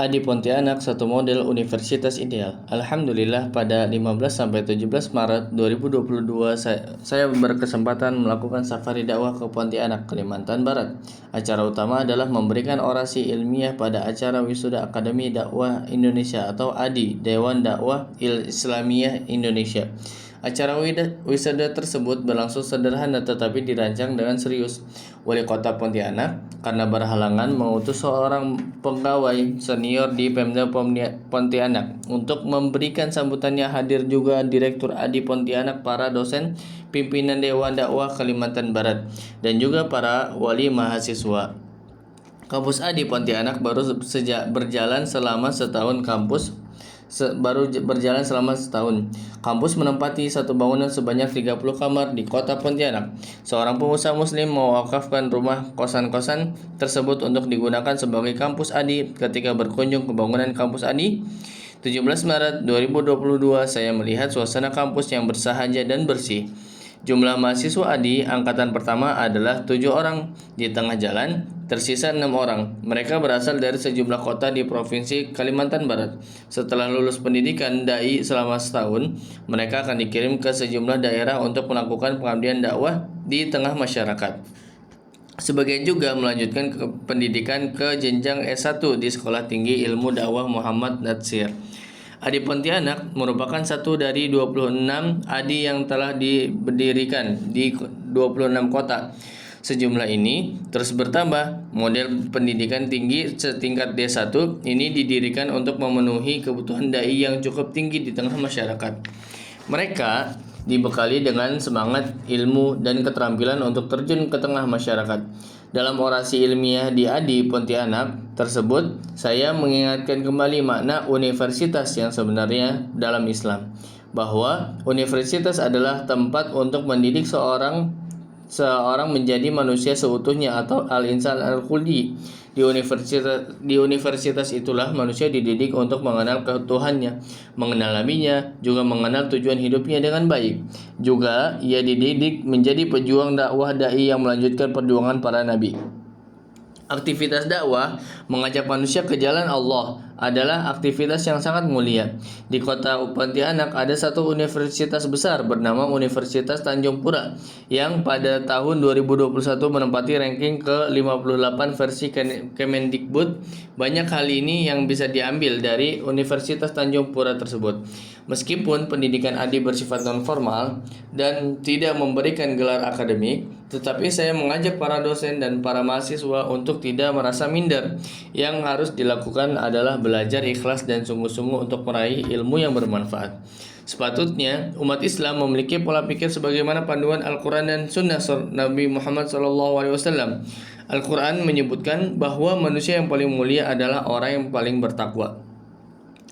Adi Pontianak, satu model universitas ideal. Alhamdulillah, pada 15-17 Maret 2022 saya berkesempatan melakukan safari dakwah ke Pontianak, Kalimantan Barat. Acara utama adalah memberikan orasi ilmiah pada acara wisuda Akademi Dakwah Indonesia atau ADI, Dewan Dakwah Islamiyah Indonesia. Acara wisuda tersebut berlangsung sederhana tetapi dirancang dengan serius. Wali Kota Pontianak karena berhalangan mengutus seorang pegawai senior di Pemda Pontianak untuk memberikan sambutannya. Hadir juga Direktur ADI Pontianak, para dosen, pimpinan Dewan Dakwah Kalimantan Barat, dan juga para wali mahasiswa. Kampus A di Pontianak berjalan selama setahun. Kampus menempati satu bangunan sebanyak 30 kamar di kota Pontianak. Seorang pengusaha muslim mewakafkan rumah kosan-kosan tersebut untuk digunakan sebagai kampus ADI. Ketika berkunjung ke bangunan kampus ADI 17 Maret 2022, saya melihat suasana kampus yang bersahaja dan bersih. Jumlah mahasiswa ADI angkatan pertama adalah 7 orang. Di tengah jalan tersisa 6 orang. Mereka berasal dari sejumlah kota di Provinsi Kalimantan Barat. Setelah lulus pendidikan dai selama setahun, mereka akan dikirim ke sejumlah daerah untuk melakukan pengabdian dakwah di tengah masyarakat. Sebagian juga melanjutkan pendidikan ke jenjang S1 di Sekolah Tinggi Ilmu Dakwah Muhammad Natsir. ADI Pontianak merupakan satu dari 26 ADI yang telah didirikan di 26 kota. Sejumlah ini terus bertambah. Model pendidikan tinggi setingkat D1 ini didirikan untuk memenuhi kebutuhan dai yang cukup tinggi di tengah masyarakat. Mereka dibekali dengan semangat ilmu dan keterampilan untuk terjun ke tengah masyarakat. Dalam orasi ilmiah di ADI Pontianak tersebut, saya mengingatkan kembali makna universitas yang sebenarnya dalam Islam, bahwa universitas adalah tempat untuk mendidik seorang menjadi manusia seutuhnya, atau al-insan al-khuldi. Di universitas itulah manusia dididik untuk mengenal Tuhannya, mengenal nabinya, juga mengenal tujuan hidupnya dengan baik. Juga ia dididik menjadi pejuang dakwah dai yang melanjutkan perjuangan para nabi. Aktivitas dakwah mengajak manusia ke jalan Allah adalah aktivitas yang sangat mulia. Di kota Pontianak ada satu universitas besar bernama Universitas Tanjung Pura yang pada tahun 2021 menempati ranking ke-58 versi Kemendikbud. Banyak hal ini yang bisa diambil dari Universitas Tanjung Pura tersebut. Meskipun pendidikan ADI bersifat non-formal dan tidak memberikan gelar akademik, tetapi saya mengajak para dosen dan para mahasiswa untuk tidak merasa minder. Yang harus dilakukan adalah belajar ikhlas dan sungguh-sungguh untuk meraih ilmu yang bermanfaat. Sepatutnya umat Islam memiliki pola pikir sebagaimana panduan Al-Quran dan Sunnah Nabi Muhammad SAW. Al-Quran menyebutkan bahwa manusia yang paling mulia adalah orang yang paling bertakwa.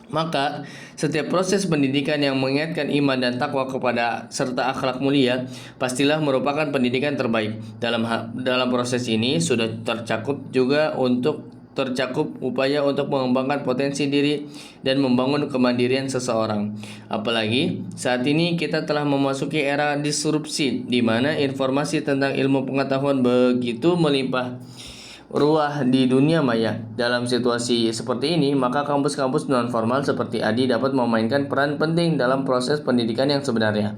Maka setiap proses pendidikan yang mengingatkan iman dan takwa kepada serta akhlak mulia pastilah merupakan pendidikan terbaik. Dalam proses ini sudah tercakup upaya untuk mengembangkan potensi diri dan membangun kemandirian seseorang. Apalagi saat ini kita telah memasuki era disrupsi, di mana informasi tentang ilmu pengetahuan begitu melimpah ruah di dunia maya. Dalam situasi seperti ini, maka kampus-kampus non-formal seperti ADI dapat memainkan peran penting dalam proses pendidikan yang sebenarnya,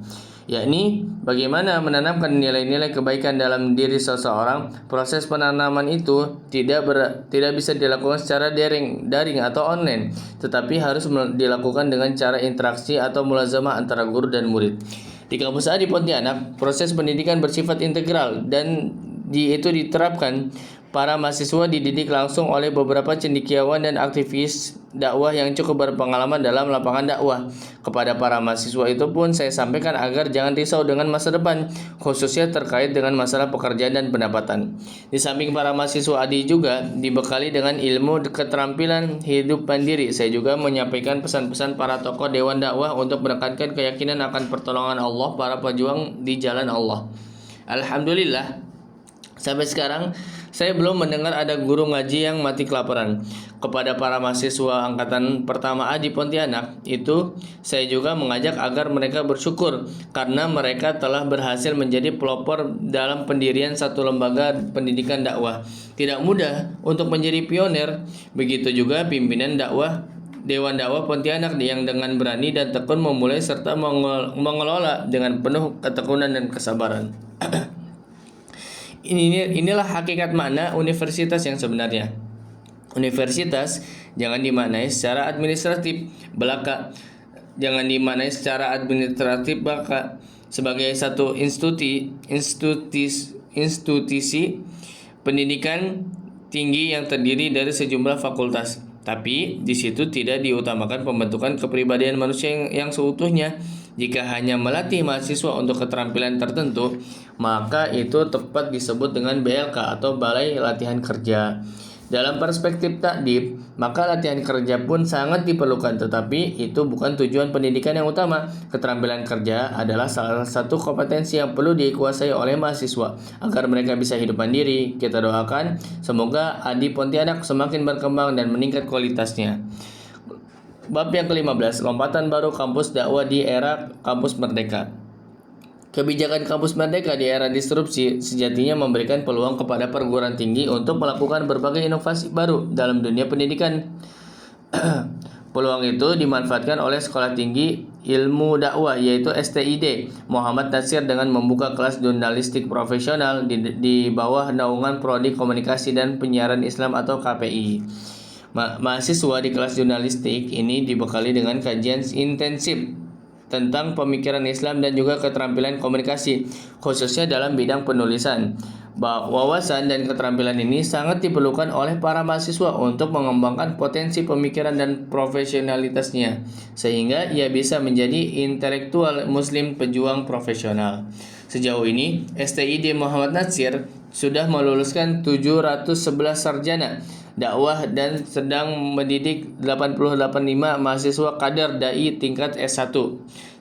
yakni bagaimana menanamkan nilai-nilai kebaikan dalam diri seseorang. Proses penanaman itu tidak bisa dilakukan secara daring atau online, tetapi harus dilakukan dengan cara interaksi atau mulazamah antara guru dan murid. Di kampus ADI Pontianak, proses pendidikan bersifat integral dan itu diterapkan. Para mahasiswa dididik langsung oleh beberapa cendekiawan dan aktivis dakwah yang cukup berpengalaman dalam lapangan dakwah. Kepada para mahasiswa itu pun saya sampaikan agar jangan risau dengan masa depan, khususnya terkait dengan masalah pekerjaan dan pendapatan. Di samping para mahasiswa ADI juga dibekali dengan ilmu keterampilan hidup mandiri, saya juga menyampaikan pesan-pesan para tokoh Dewan Dakwah untuk menekankan keyakinan akan pertolongan Allah para pejuang di jalan Allah. Alhamdulillah, sampai sekarang saya belum mendengar ada guru ngaji yang mati kelaparan. Kepada para mahasiswa angkatan pertama ADI Pontianak itu, saya juga mengajak agar mereka bersyukur karena mereka telah berhasil menjadi pelopor dalam pendirian satu lembaga pendidikan dakwah. Tidak mudah untuk menjadi pionir. Begitu juga pimpinan dakwah Dewan Dakwah Pontianak yang dengan berani dan tekun memulai serta mengelola dengan penuh ketekunan dan kesabaran. Inilah hakikat makna universitas yang sebenarnya. Universitas jangan dimaknai secara administratif belaka, sebagai satu institusi pendidikan tinggi yang terdiri dari sejumlah fakultas. Tapi di situ tidak diutamakan pembentukan kepribadian manusia yang seutuhnya. Jika hanya melatih mahasiswa untuk keterampilan tertentu, maka itu tepat disebut dengan BLK atau Balai Latihan Kerja. Dalam perspektif takdib, maka latihan kerja pun sangat diperlukan, tetapi itu bukan tujuan pendidikan yang utama. Keterampilan kerja adalah salah satu kompetensi yang perlu dikuasai oleh mahasiswa agar mereka bisa hidup mandiri. Kita doakan semoga Adi Pontianak semakin berkembang dan meningkat kualitasnya. Bab yang ke-15, lompatan baru kampus dakwah di era kampus merdeka. Kebijakan kampus merdeka di era disrupsi sejatinya memberikan peluang kepada perguruan tinggi untuk melakukan berbagai inovasi baru dalam dunia pendidikan. Peluang itu dimanfaatkan oleh Sekolah Tinggi Ilmu Dakwah yaitu STID Muhammad Natsir dengan membuka kelas jurnalistik profesional di bawah naungan Prodi Komunikasi dan Penyiaran Islam atau KPI. Mahasiswa di kelas jurnalistik ini dibekali dengan kajian intensif tentang pemikiran Islam dan juga keterampilan komunikasi, khususnya dalam bidang penulisan. Wawasan dan keterampilan ini sangat diperlukan oleh para mahasiswa untuk mengembangkan potensi pemikiran dan profesionalitasnya, sehingga ia bisa menjadi intelektual muslim pejuang profesional. Sejauh ini, STID Muhammad Natsir sudah meluluskan 711 sarjana dakwah dan sedang mendidik 885 mahasiswa kader dai tingkat S1.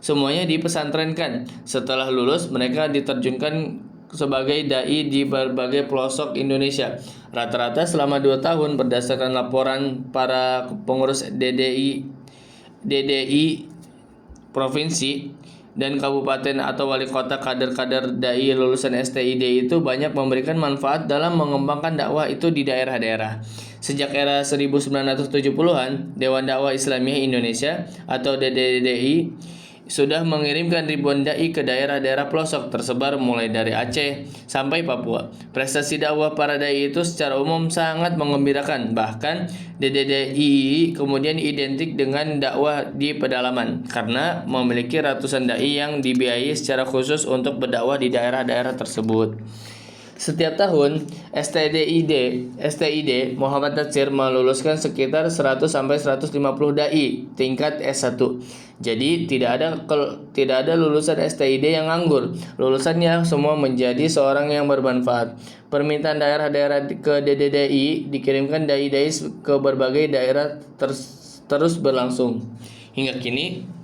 Semuanya dipesantrenkan. Setelah lulus, mereka diterjunkan sebagai dai di berbagai pelosok Indonesia. Rata-rata selama 2 tahun berdasarkan laporan para pengurus DDI provinsi dan kabupaten atau wali kota, kader-kader dai lulusan STID itu banyak memberikan manfaat dalam mengembangkan dakwah itu di daerah-daerah. Sejak era 1970-an, Dewan Dakwah Islamiyah Indonesia atau DDDI sudah mengirimkan ribuan dai ke daerah-daerah pelosok tersebar mulai dari Aceh sampai Papua. Prestasi dakwah para dai itu secara umum sangat mengembirakan. Bahkan DDDI kemudian identik dengan dakwah di pedalaman karena memiliki ratusan dai yang dibiayai secara khusus untuk berdakwah di daerah-daerah tersebut. Setiap tahun, STID Muhammad Natsir meluluskan sekitar 100 sampai 150 dai tingkat S1. Jadi tidak ada lulusan STID yang nganggur. Lulusannya semua menjadi seorang yang bermanfaat. Permintaan daerah-daerah ke DDDI dikirimkan dai-dai ke berbagai daerah terus berlangsung. Hingga kini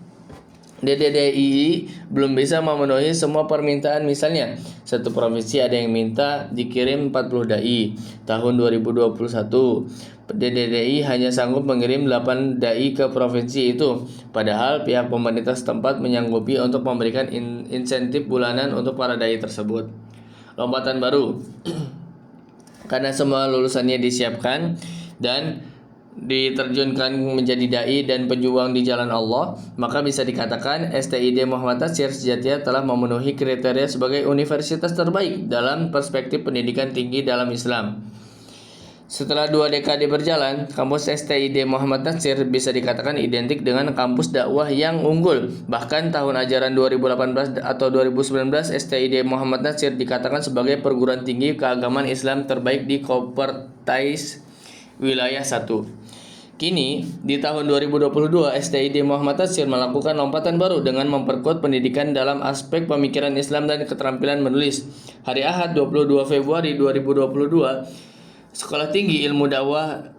DDDI belum bisa memenuhi semua permintaan. Misalnya, satu provinsi ada yang minta dikirim 40 dai. Tahun 2021, DDDI hanya sanggup mengirim 8 dai ke provinsi itu. Padahal pihak pemerintah setempat menyanggupi untuk memberikan insentif bulanan untuk para dai tersebut. Lompatan baru. Karena semua lulusannya disiapkan dan diterjunkan menjadi dai dan pejuang di jalan Allah, maka bisa dikatakan STID Muhammad Natsir sejatinya telah memenuhi kriteria sebagai universitas terbaik dalam perspektif pendidikan tinggi dalam Islam. Setelah 2 dekade berjalan, kampus STID Muhammad Natsir bisa dikatakan identik dengan kampus dakwah yang unggul. Bahkan tahun ajaran 2018 atau 2019, STID Muhammad Natsir dikatakan sebagai perguruan tinggi keagamaan Islam terbaik di Kompertais Wilayah 1. Kini, di tahun 2022, STID Muhammad Natsir melakukan lompatan baru dengan memperkuat pendidikan dalam aspek pemikiran Islam dan keterampilan menulis. Hari Ahad 22 Februari 2022, Sekolah Tinggi Ilmu Dakwah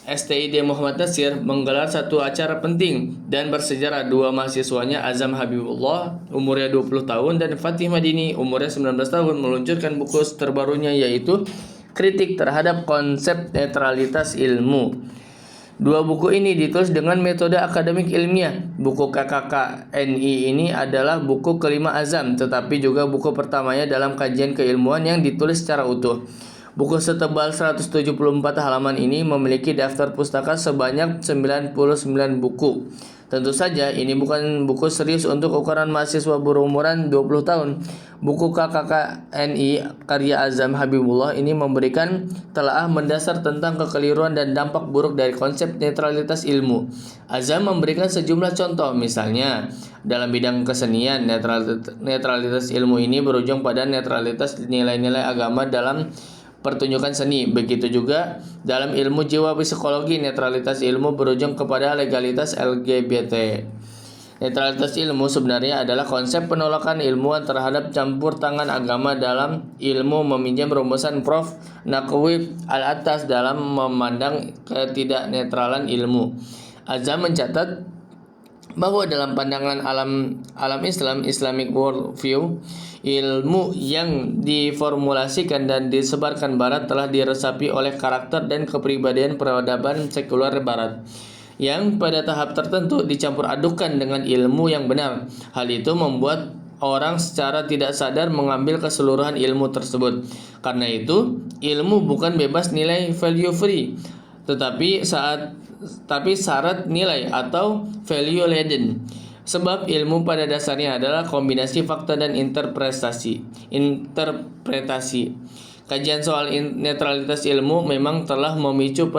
STID Muhammad Natsir menggelar satu acara penting dan bersejarah. 2 mahasiswanya, Azam Habibullah umurnya 20 tahun dan Fatih Madini umurnya 19 tahun meluncurkan buku terbarunya yaitu Kritik Terhadap Konsep Netralitas Ilmu. 2 buku ini ditulis dengan metode akademik ilmiah. Buku KKKNI ini adalah buku kelima Azam, tetapi juga buku pertamanya dalam kajian keilmuan yang ditulis secara utuh. Buku setebal 174 halaman ini memiliki daftar pustaka sebanyak 99 buku. Tentu saja ini bukan buku serius untuk ukuran mahasiswa berumuran 20 tahun. Buku KKKNI karya Azam Habibullah ini memberikan telaah mendasar tentang kekeliruan dan dampak buruk dari konsep netralitas ilmu. Azam memberikan sejumlah contoh, misalnya dalam bidang kesenian, netralitas ilmu ini berujung pada netralitas nilai-nilai agama dalam pertunjukan seni. Begitu juga dalam ilmu jiwa psikologi, netralitas ilmu berujung kepada legalitas LGBT. Netralitas ilmu sebenarnya adalah konsep penolakan ilmuwan terhadap campur tangan agama dalam ilmu, meminjam rumusan Prof. Naqwi al-Atas dalam memandang ketidaknetralan ilmu. Azam mencatat bahwa dalam pandangan alam Islam, Islamic worldview, ilmu yang diformulasikan dan disebarkan Barat telah diresapi oleh karakter dan kepribadian peradaban sekuler Barat, yang pada tahap tertentu dicampur adukan dengan ilmu yang benar. Hal itu membuat orang secara tidak sadar mengambil keseluruhan ilmu tersebut. Karena itu, ilmu bukan bebas nilai, value free, tetapi syarat nilai atau value laden. Sebab ilmu pada dasarnya adalah kombinasi fakta dan interpretasi. Kajian soal netralitas ilmu memang telah memicu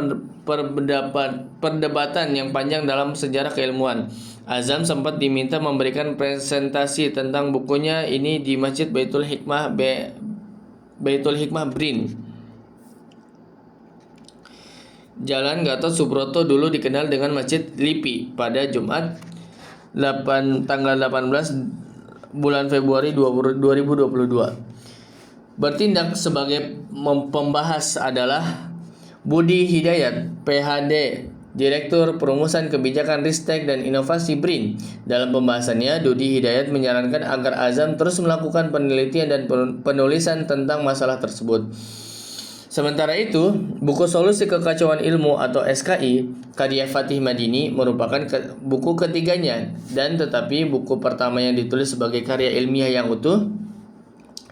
perdebatan yang panjang dalam sejarah keilmuan. Azam sempat diminta memberikan presentasi tentang bukunya ini di Masjid Baitul Hikmah BRIN, Jalan Gatot Subroto, dulu dikenal dengan Masjid LIPI, pada Jumat tanggal 18 bulan Februari 2022. Bertindak sebagai pembahas adalah Budi Hidayat, PhD, Direktur Perumusan Kebijakan Ristek dan Inovasi BRIN. Dalam pembahasannya, Budi Hidayat menyarankan agar Azam terus melakukan penelitian dan penulisan tentang masalah tersebut. Sementara itu, buku Solusi Kekacauan Ilmu atau SKI karya Fatih Madini merupakan buku ketiganya, dan tetapi buku pertama yang ditulis sebagai karya ilmiah yang utuh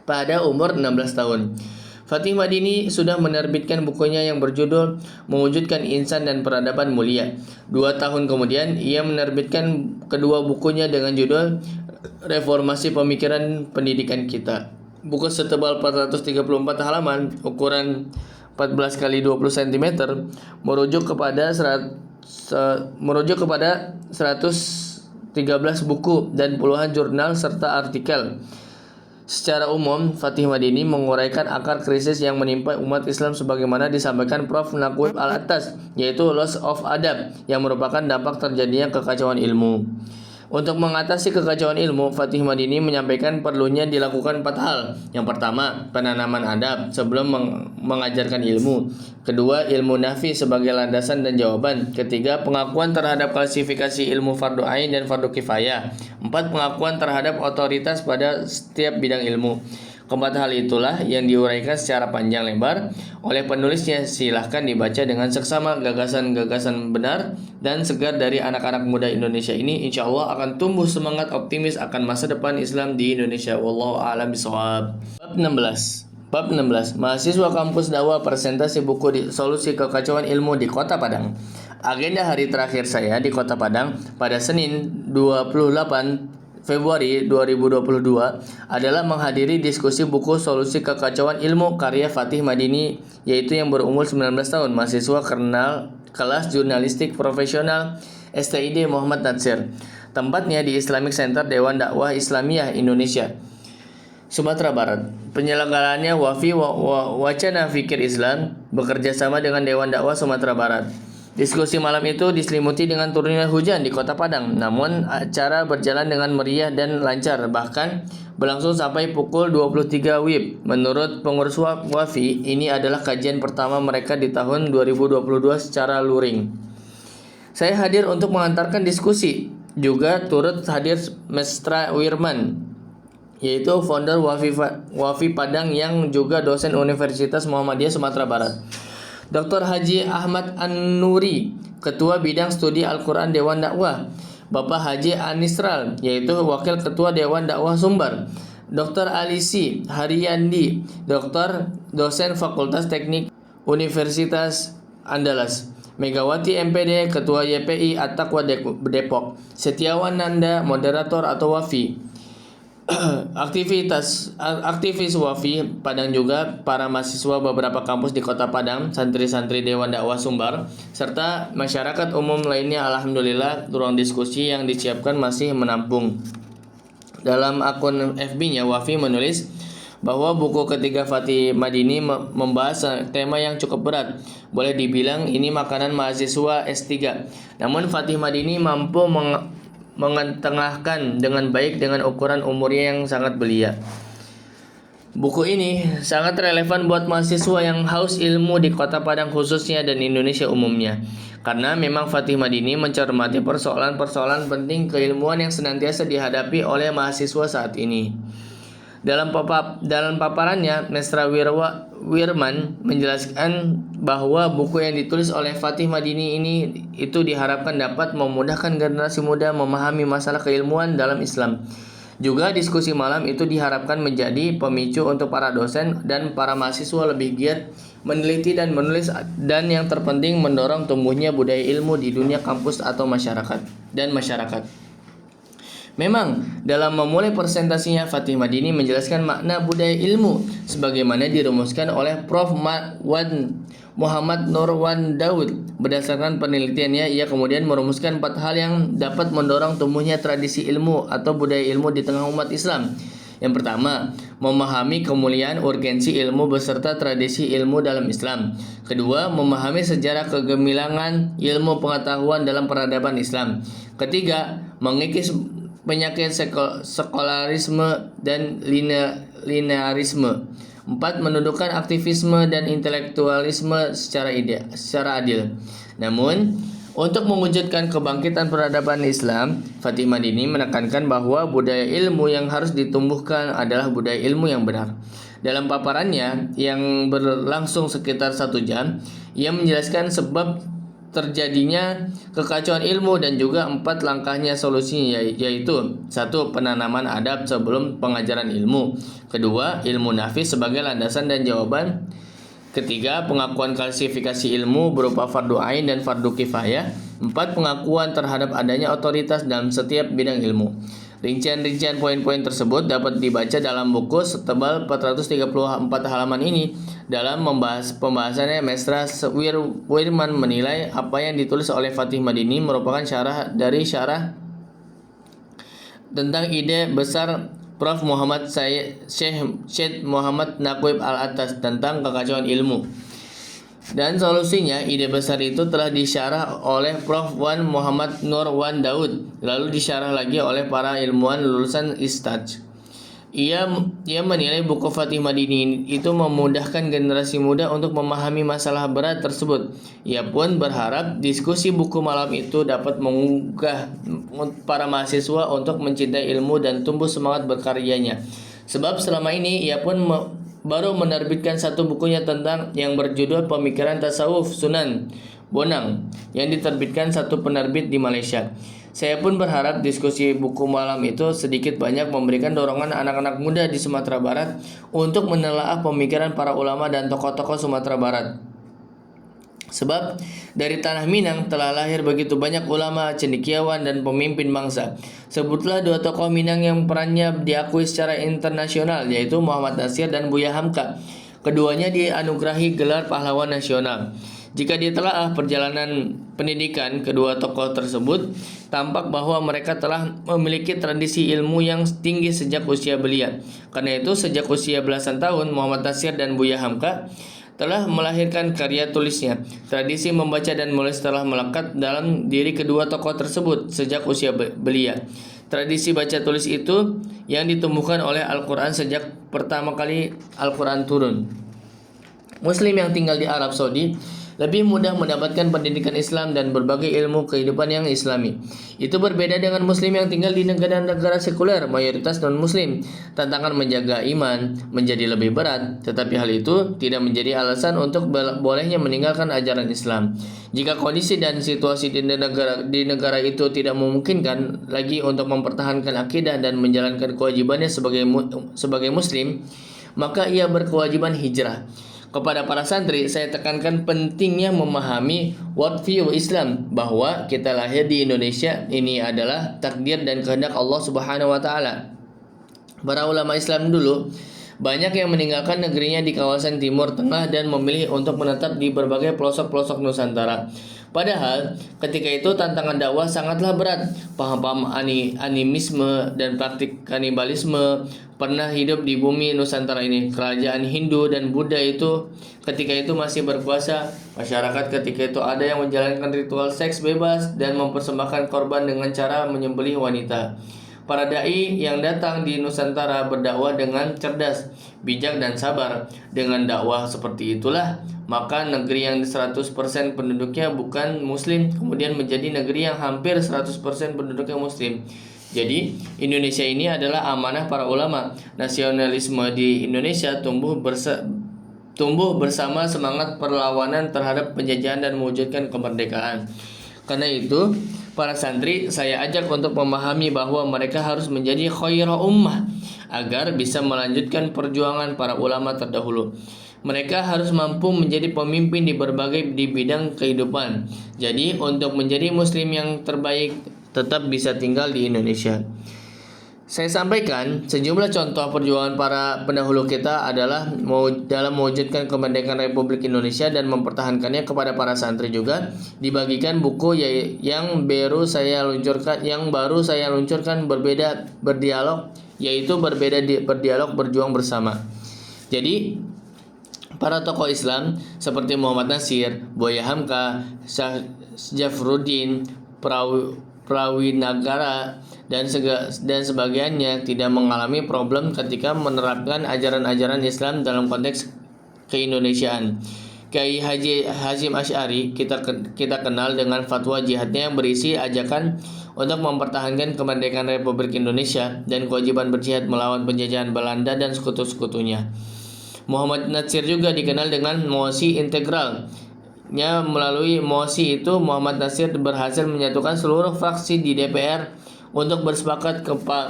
pada umur 16 tahun. Fatih Madini sudah menerbitkan bukunya yang berjudul Mewujudkan Insan dan Peradaban Mulia. 2 tahun kemudian, ia menerbitkan kedua bukunya dengan judul Reformasi Pemikiran Pendidikan Kita. Buku setebal 434 halaman, ukuran 14 x 20 cm, merujuk kepada 113 buku dan puluhan jurnal serta artikel. Secara umum, Fatih Madini menguraikan akar krisis yang menimpa umat Islam sebagaimana disampaikan Prof. Naqwi al-Atas, yaitu loss of adab, yang merupakan dampak terjadinya kekacauan ilmu. Untuk mengatasi kekacauan ilmu, Fatih Madini menyampaikan perlunya dilakukan 4 hal. Yang pertama, penanaman adab sebelum mengajarkan ilmu. Kedua, ilmu nafi sebagai landasan dan jawaban. Ketiga, pengakuan terhadap klasifikasi ilmu fardu ain dan fardu kifayah. 4, pengakuan terhadap otoritas pada setiap bidang ilmu. Keempat hal itulah yang diuraikan secara panjang lebar oleh penulisnya. Silahkan dibaca dengan seksama. Gagasan-gagasan benar dan segar dari anak-anak muda Indonesia ini insya Allah akan tumbuh semangat optimis akan masa depan Islam di Indonesia. Wallahu a'lam bishawab. Bab 16. Mahasiswa kampus dakwah presentasi buku di Solusi Kekacauan Ilmu di Kota Padang. Agenda hari terakhir saya di Kota Padang pada Senin 28 Februari 2022 adalah menghadiri diskusi buku Solusi Kekacauan Ilmu karya Fatih Madini, yaitu yang berumur 19 tahun, mahasiswa kelas jurnalistik profesional STID Muhammad Natsir. Tempatnya di Islamic Center Dewan Dakwah Islamiyah Indonesia, Sumatera Barat. Penyelenggaraannya Wafi Wacana Fikir Islam bekerja sama dengan Dewan Dakwah Sumatera Barat. Diskusi malam itu diselimuti dengan turunnya hujan di Kota Padang, namun acara berjalan dengan meriah dan lancar, bahkan berlangsung sampai pukul 23 WIB. Menurut pengurus Wafi, ini adalah kajian pertama mereka di tahun 2022 secara luring. Saya hadir untuk mengantarkan diskusi. Juga turut hadir Mestra Wirman, yaitu founder Wafi Padang yang juga dosen Universitas Muhammadiyah Sumatera Barat. Dr. Haji Ahmad An-Nuri, Ketua Bidang Studi Al-Quran Dewan Dakwah. Bapak Haji Anisral, yaitu Wakil Ketua Dewan Dakwah Sumbar. Dr. Alisi Haryandi, Dr. Dosen Fakultas Teknik Universitas Andalas. Megawati MPD, Ketua YPI At-Taqwa Depok. Setiawan Nanda, Moderator atau Wafi. Aktivis Wafi Padang juga para mahasiswa beberapa kampus di Kota Padang, santri-santri Dewan Dakwah Sumbar, serta masyarakat umum lainnya. Alhamdulillah, ruang diskusi yang disiapkan masih menampung. Dalam akun FB-nya, Wafi menulis bahwa buku ketiga Fatih Madini membahas tema yang cukup berat. Boleh dibilang ini makanan mahasiswa S3. Namun Fatih Madini mampu mengetengahkan dengan baik dengan ukuran umurnya yang sangat belia. Buku ini sangat relevan buat mahasiswa yang haus ilmu di Kota Padang khususnya dan Indonesia umumnya. Karena memang Fatih Madini mencermati persoalan-persoalan penting keilmuan yang senantiasa dihadapi oleh mahasiswa saat ini. Dalam paparannya, Mesra Wirman menjelaskan bahwa buku yang ditulis oleh Fatih Madini ini itu diharapkan dapat memudahkan generasi muda memahami masalah keilmuan dalam Islam. Juga diskusi malam itu diharapkan menjadi pemicu untuk para dosen dan para mahasiswa lebih giat meneliti dan menulis, dan yang terpenting mendorong tumbuhnya budaya ilmu di dunia kampus atau masyarakat. Memang dalam memulai presentasinya, Fatih Madini menjelaskan makna budaya ilmu sebagaimana dirumuskan oleh Prof. Muhammad Nurwan Daud. Berdasarkan penelitiannya, ia kemudian merumuskan 4 hal yang dapat mendorong tumbuhnya tradisi ilmu atau budaya ilmu di tengah umat Islam. Yang pertama, memahami kemuliaan urgensi ilmu beserta tradisi ilmu dalam Islam. Kedua, memahami sejarah kegemilangan ilmu pengetahuan dalam peradaban Islam. Ketiga, mengikis penyakit sekularisme dan linearisme. 4. Menundukkan aktivisme dan intelektualisme secara adil. Namun, untuk mewujudkan kebangkitan peradaban Islam, Fatih Madini menekankan bahwa budaya ilmu yang harus ditumbuhkan adalah budaya ilmu yang benar. Dalam paparannya yang berlangsung sekitar 1 jam, ia menjelaskan sebab terjadinya kekacauan ilmu dan juga 4 langkahnya solusinya, yaitu 1. Penanaman adab sebelum pengajaran ilmu. Kedua, ilmu nafis sebagai landasan dan jawaban. Ketiga, pengakuan klasifikasi ilmu berupa fardu ain dan fardu kifayah. 4. Pengakuan terhadap adanya otoritas dalam setiap bidang ilmu. Rincian-rincian poin-poin tersebut dapat dibaca dalam buku setebal 434 halaman ini. Dalam pembahasannya, Mesra Wirman menilai apa yang ditulis oleh Fatih Madini merupakan syarah tentang ide besar Prof. Muhammad Syekh Muhammad Naqib Al-Atas tentang kekacauan ilmu. Dan solusinya, ide besar itu telah disyarah oleh Prof. Muhammad Nurwan Daud, lalu disyarah lagi oleh para ilmuwan lulusan Istaj. Ia menilai buku Fatih Madini itu memudahkan generasi muda untuk memahami masalah berat tersebut. Ia pun berharap diskusi buku malam itu dapat menggugah para mahasiswa untuk mencintai ilmu dan tumbuh semangat berkaryanya. Sebab selama ini ia pun baru menerbitkan 1 bukunya tentang yang berjudul Pemikiran Tasawuf Sunan Bonang yang diterbitkan 1 penerbit di Malaysia. Saya pun berharap diskusi buku malam itu sedikit banyak memberikan dorongan anak-anak muda di Sumatera Barat untuk menelaah pemikiran para ulama dan tokoh-tokoh Sumatera Barat. Sebab dari tanah Minang telah lahir begitu banyak ulama, cendekiawan, dan pemimpin bangsa. Sebutlah 2 tokoh Minang yang perannya diakui secara internasional, yaitu Muhammad Nasir dan Buya Hamka. Keduanya dianugerahi gelar pahlawan nasional. Jika ditelaah perjalanan pendidikan kedua tokoh tersebut, tampak bahwa mereka telah memiliki tradisi ilmu yang tinggi sejak usia belia. Karena itu, sejak usia belasan tahun, Muhammad Nasir dan Buya Hamka telah melahirkan karya tulisnya. Tradisi membaca dan menulis telah melekat dalam diri kedua tokoh tersebut sejak usia belia. Tradisi baca tulis itu yang ditumbuhkan oleh Al-Quran sejak pertama kali Al-Quran turun. Muslim yang tinggal di Arab Saudi lebih mudah mendapatkan pendidikan Islam dan berbagai ilmu kehidupan yang Islami. Itu berbeda dengan Muslim yang tinggal di negara-negara sekuler mayoritas non-Muslim. Tantangan menjaga iman menjadi lebih berat, tetapi hal itu tidak menjadi alasan untuk bolehnya meninggalkan ajaran Islam. Jika kondisi dan situasi di negara itu tidak memungkinkan lagi untuk mempertahankan akidah dan menjalankan kewajibannya sebagai Muslim, maka ia berkewajiban hijrah. Kepada para santri, saya tekankan pentingnya memahami worldview Islam, bahwa kita lahir di Indonesia ini adalah takdir dan kehendak Allah Subhanahu wa taala. Para ulama Islam dulu banyak yang meninggalkan negerinya di kawasan Timur Tengah dan memilih untuk menetap di berbagai pelosok-pelosok Nusantara. Padahal ketika itu tantangan dakwah sangatlah berat. Paham-paham animisme dan praktik kanibalisme pernah hidup di bumi Nusantara ini. Kerajaan Hindu dan Buddha itu ketika itu masih berkuasa. Masyarakat ketika itu ada yang menjalankan ritual seks bebas dan mempersembahkan korban dengan cara menyembelih wanita. Para dai yang datang di Nusantara berdakwah dengan cerdas, bijak dan sabar. Dengan dakwah seperti itulah, maka negeri yang 100% penduduknya bukan muslim kemudian menjadi negeri yang hampir 100% penduduknya muslim. Jadi, Indonesia ini adalah amanah para ulama. Nasionalisme di Indonesia tumbuh bersama semangat perlawanan terhadap penjajahan dan mewujudkan kemerdekaan. Karena itu, para santri saya ajak untuk memahami bahwa mereka harus menjadi khaira ummah agar bisa melanjutkan perjuangan para ulama terdahulu. Mereka harus mampu menjadi pemimpin di berbagai bidang kehidupan. Jadi, untuk menjadi muslim yang terbaik, tetap bisa tinggal di Indonesia. Saya sampaikan sejumlah contoh perjuangan para pendahulu kita adalah dalam mewujudkan kemerdekaan Republik Indonesia dan mempertahankannya. Kepada para santri juga dibagikan buku yang baru saya luncurkan berdialog, yaitu berdialog berjuang bersama. Jadi para tokoh Islam seperti Muhammad Natsir, Buya Hamka, Syafruddin, Prawinagara dan sebagainya tidak mengalami problem ketika menerapkan ajaran-ajaran Islam dalam konteks keindonesiaan. Kiai Haji Hasyim Asy'ari kita kenal dengan fatwa jihadnya yang berisi ajakan untuk mempertahankan kemerdekaan Republik Indonesia dan kewajiban berjihad melawan penjajahan Belanda dan sekutu-sekutunya. Muhammad Natsir juga dikenal dengan mosi integral. Melalui mosi itu, Muhammad Natsir berhasil menyatukan seluruh fraksi di DPR untuk bersepakat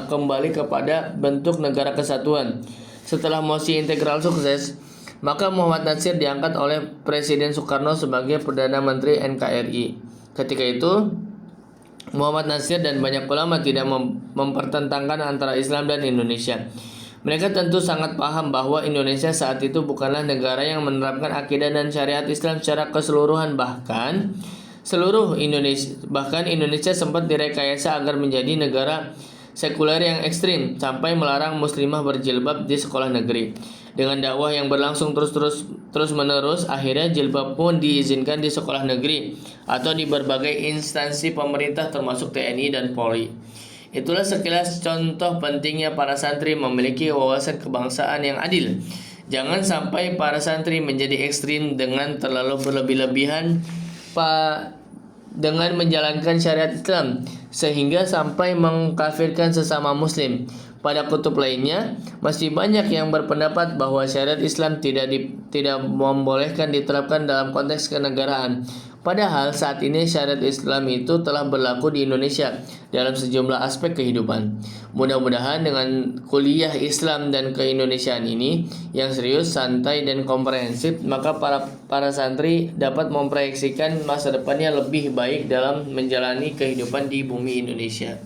kembali kepada bentuk negara kesatuan. Setelah mosi integral sukses, maka Muhammad Natsir diangkat oleh Presiden Soekarno sebagai Perdana Menteri NKRI. Ketika itu, Muhammad Natsir dan banyak ulama tidak mempertentangkan antara Islam dan Indonesia. Mereka tentu sangat paham bahwa Indonesia saat itu bukanlah negara yang menerapkan akidah dan syariat Islam secara keseluruhan. Bahkan Indonesia sempat direkayasa agar menjadi negara sekuler yang ekstrim sampai melarang muslimah berjilbab di sekolah negeri. Dengan dakwah yang berlangsung terus menerus, akhirnya jilbab pun diizinkan di sekolah negeri atau di berbagai instansi pemerintah termasuk TNI dan Polri. Itulah sekilas contoh pentingnya para santri memiliki wawasan kebangsaan yang adil. Jangan sampai para santri menjadi ekstrim dengan terlalu berlebih-lebihan dengan menjalankan syariat Islam sehingga sampai mengkafirkan sesama muslim. Pada kutub lainnya, masih banyak yang berpendapat bahwa syariat Islam tidak membolehkan diterapkan dalam konteks kenegaraan. Padahal saat ini syariat Islam itu telah berlaku di Indonesia dalam sejumlah aspek kehidupan. Mudah-mudahan dengan kuliah Islam dan keindonesiaan ini yang serius, santai, dan komprehensif, maka para santri dapat memproyeksikan masa depannya lebih baik dalam menjalani kehidupan di bumi Indonesia.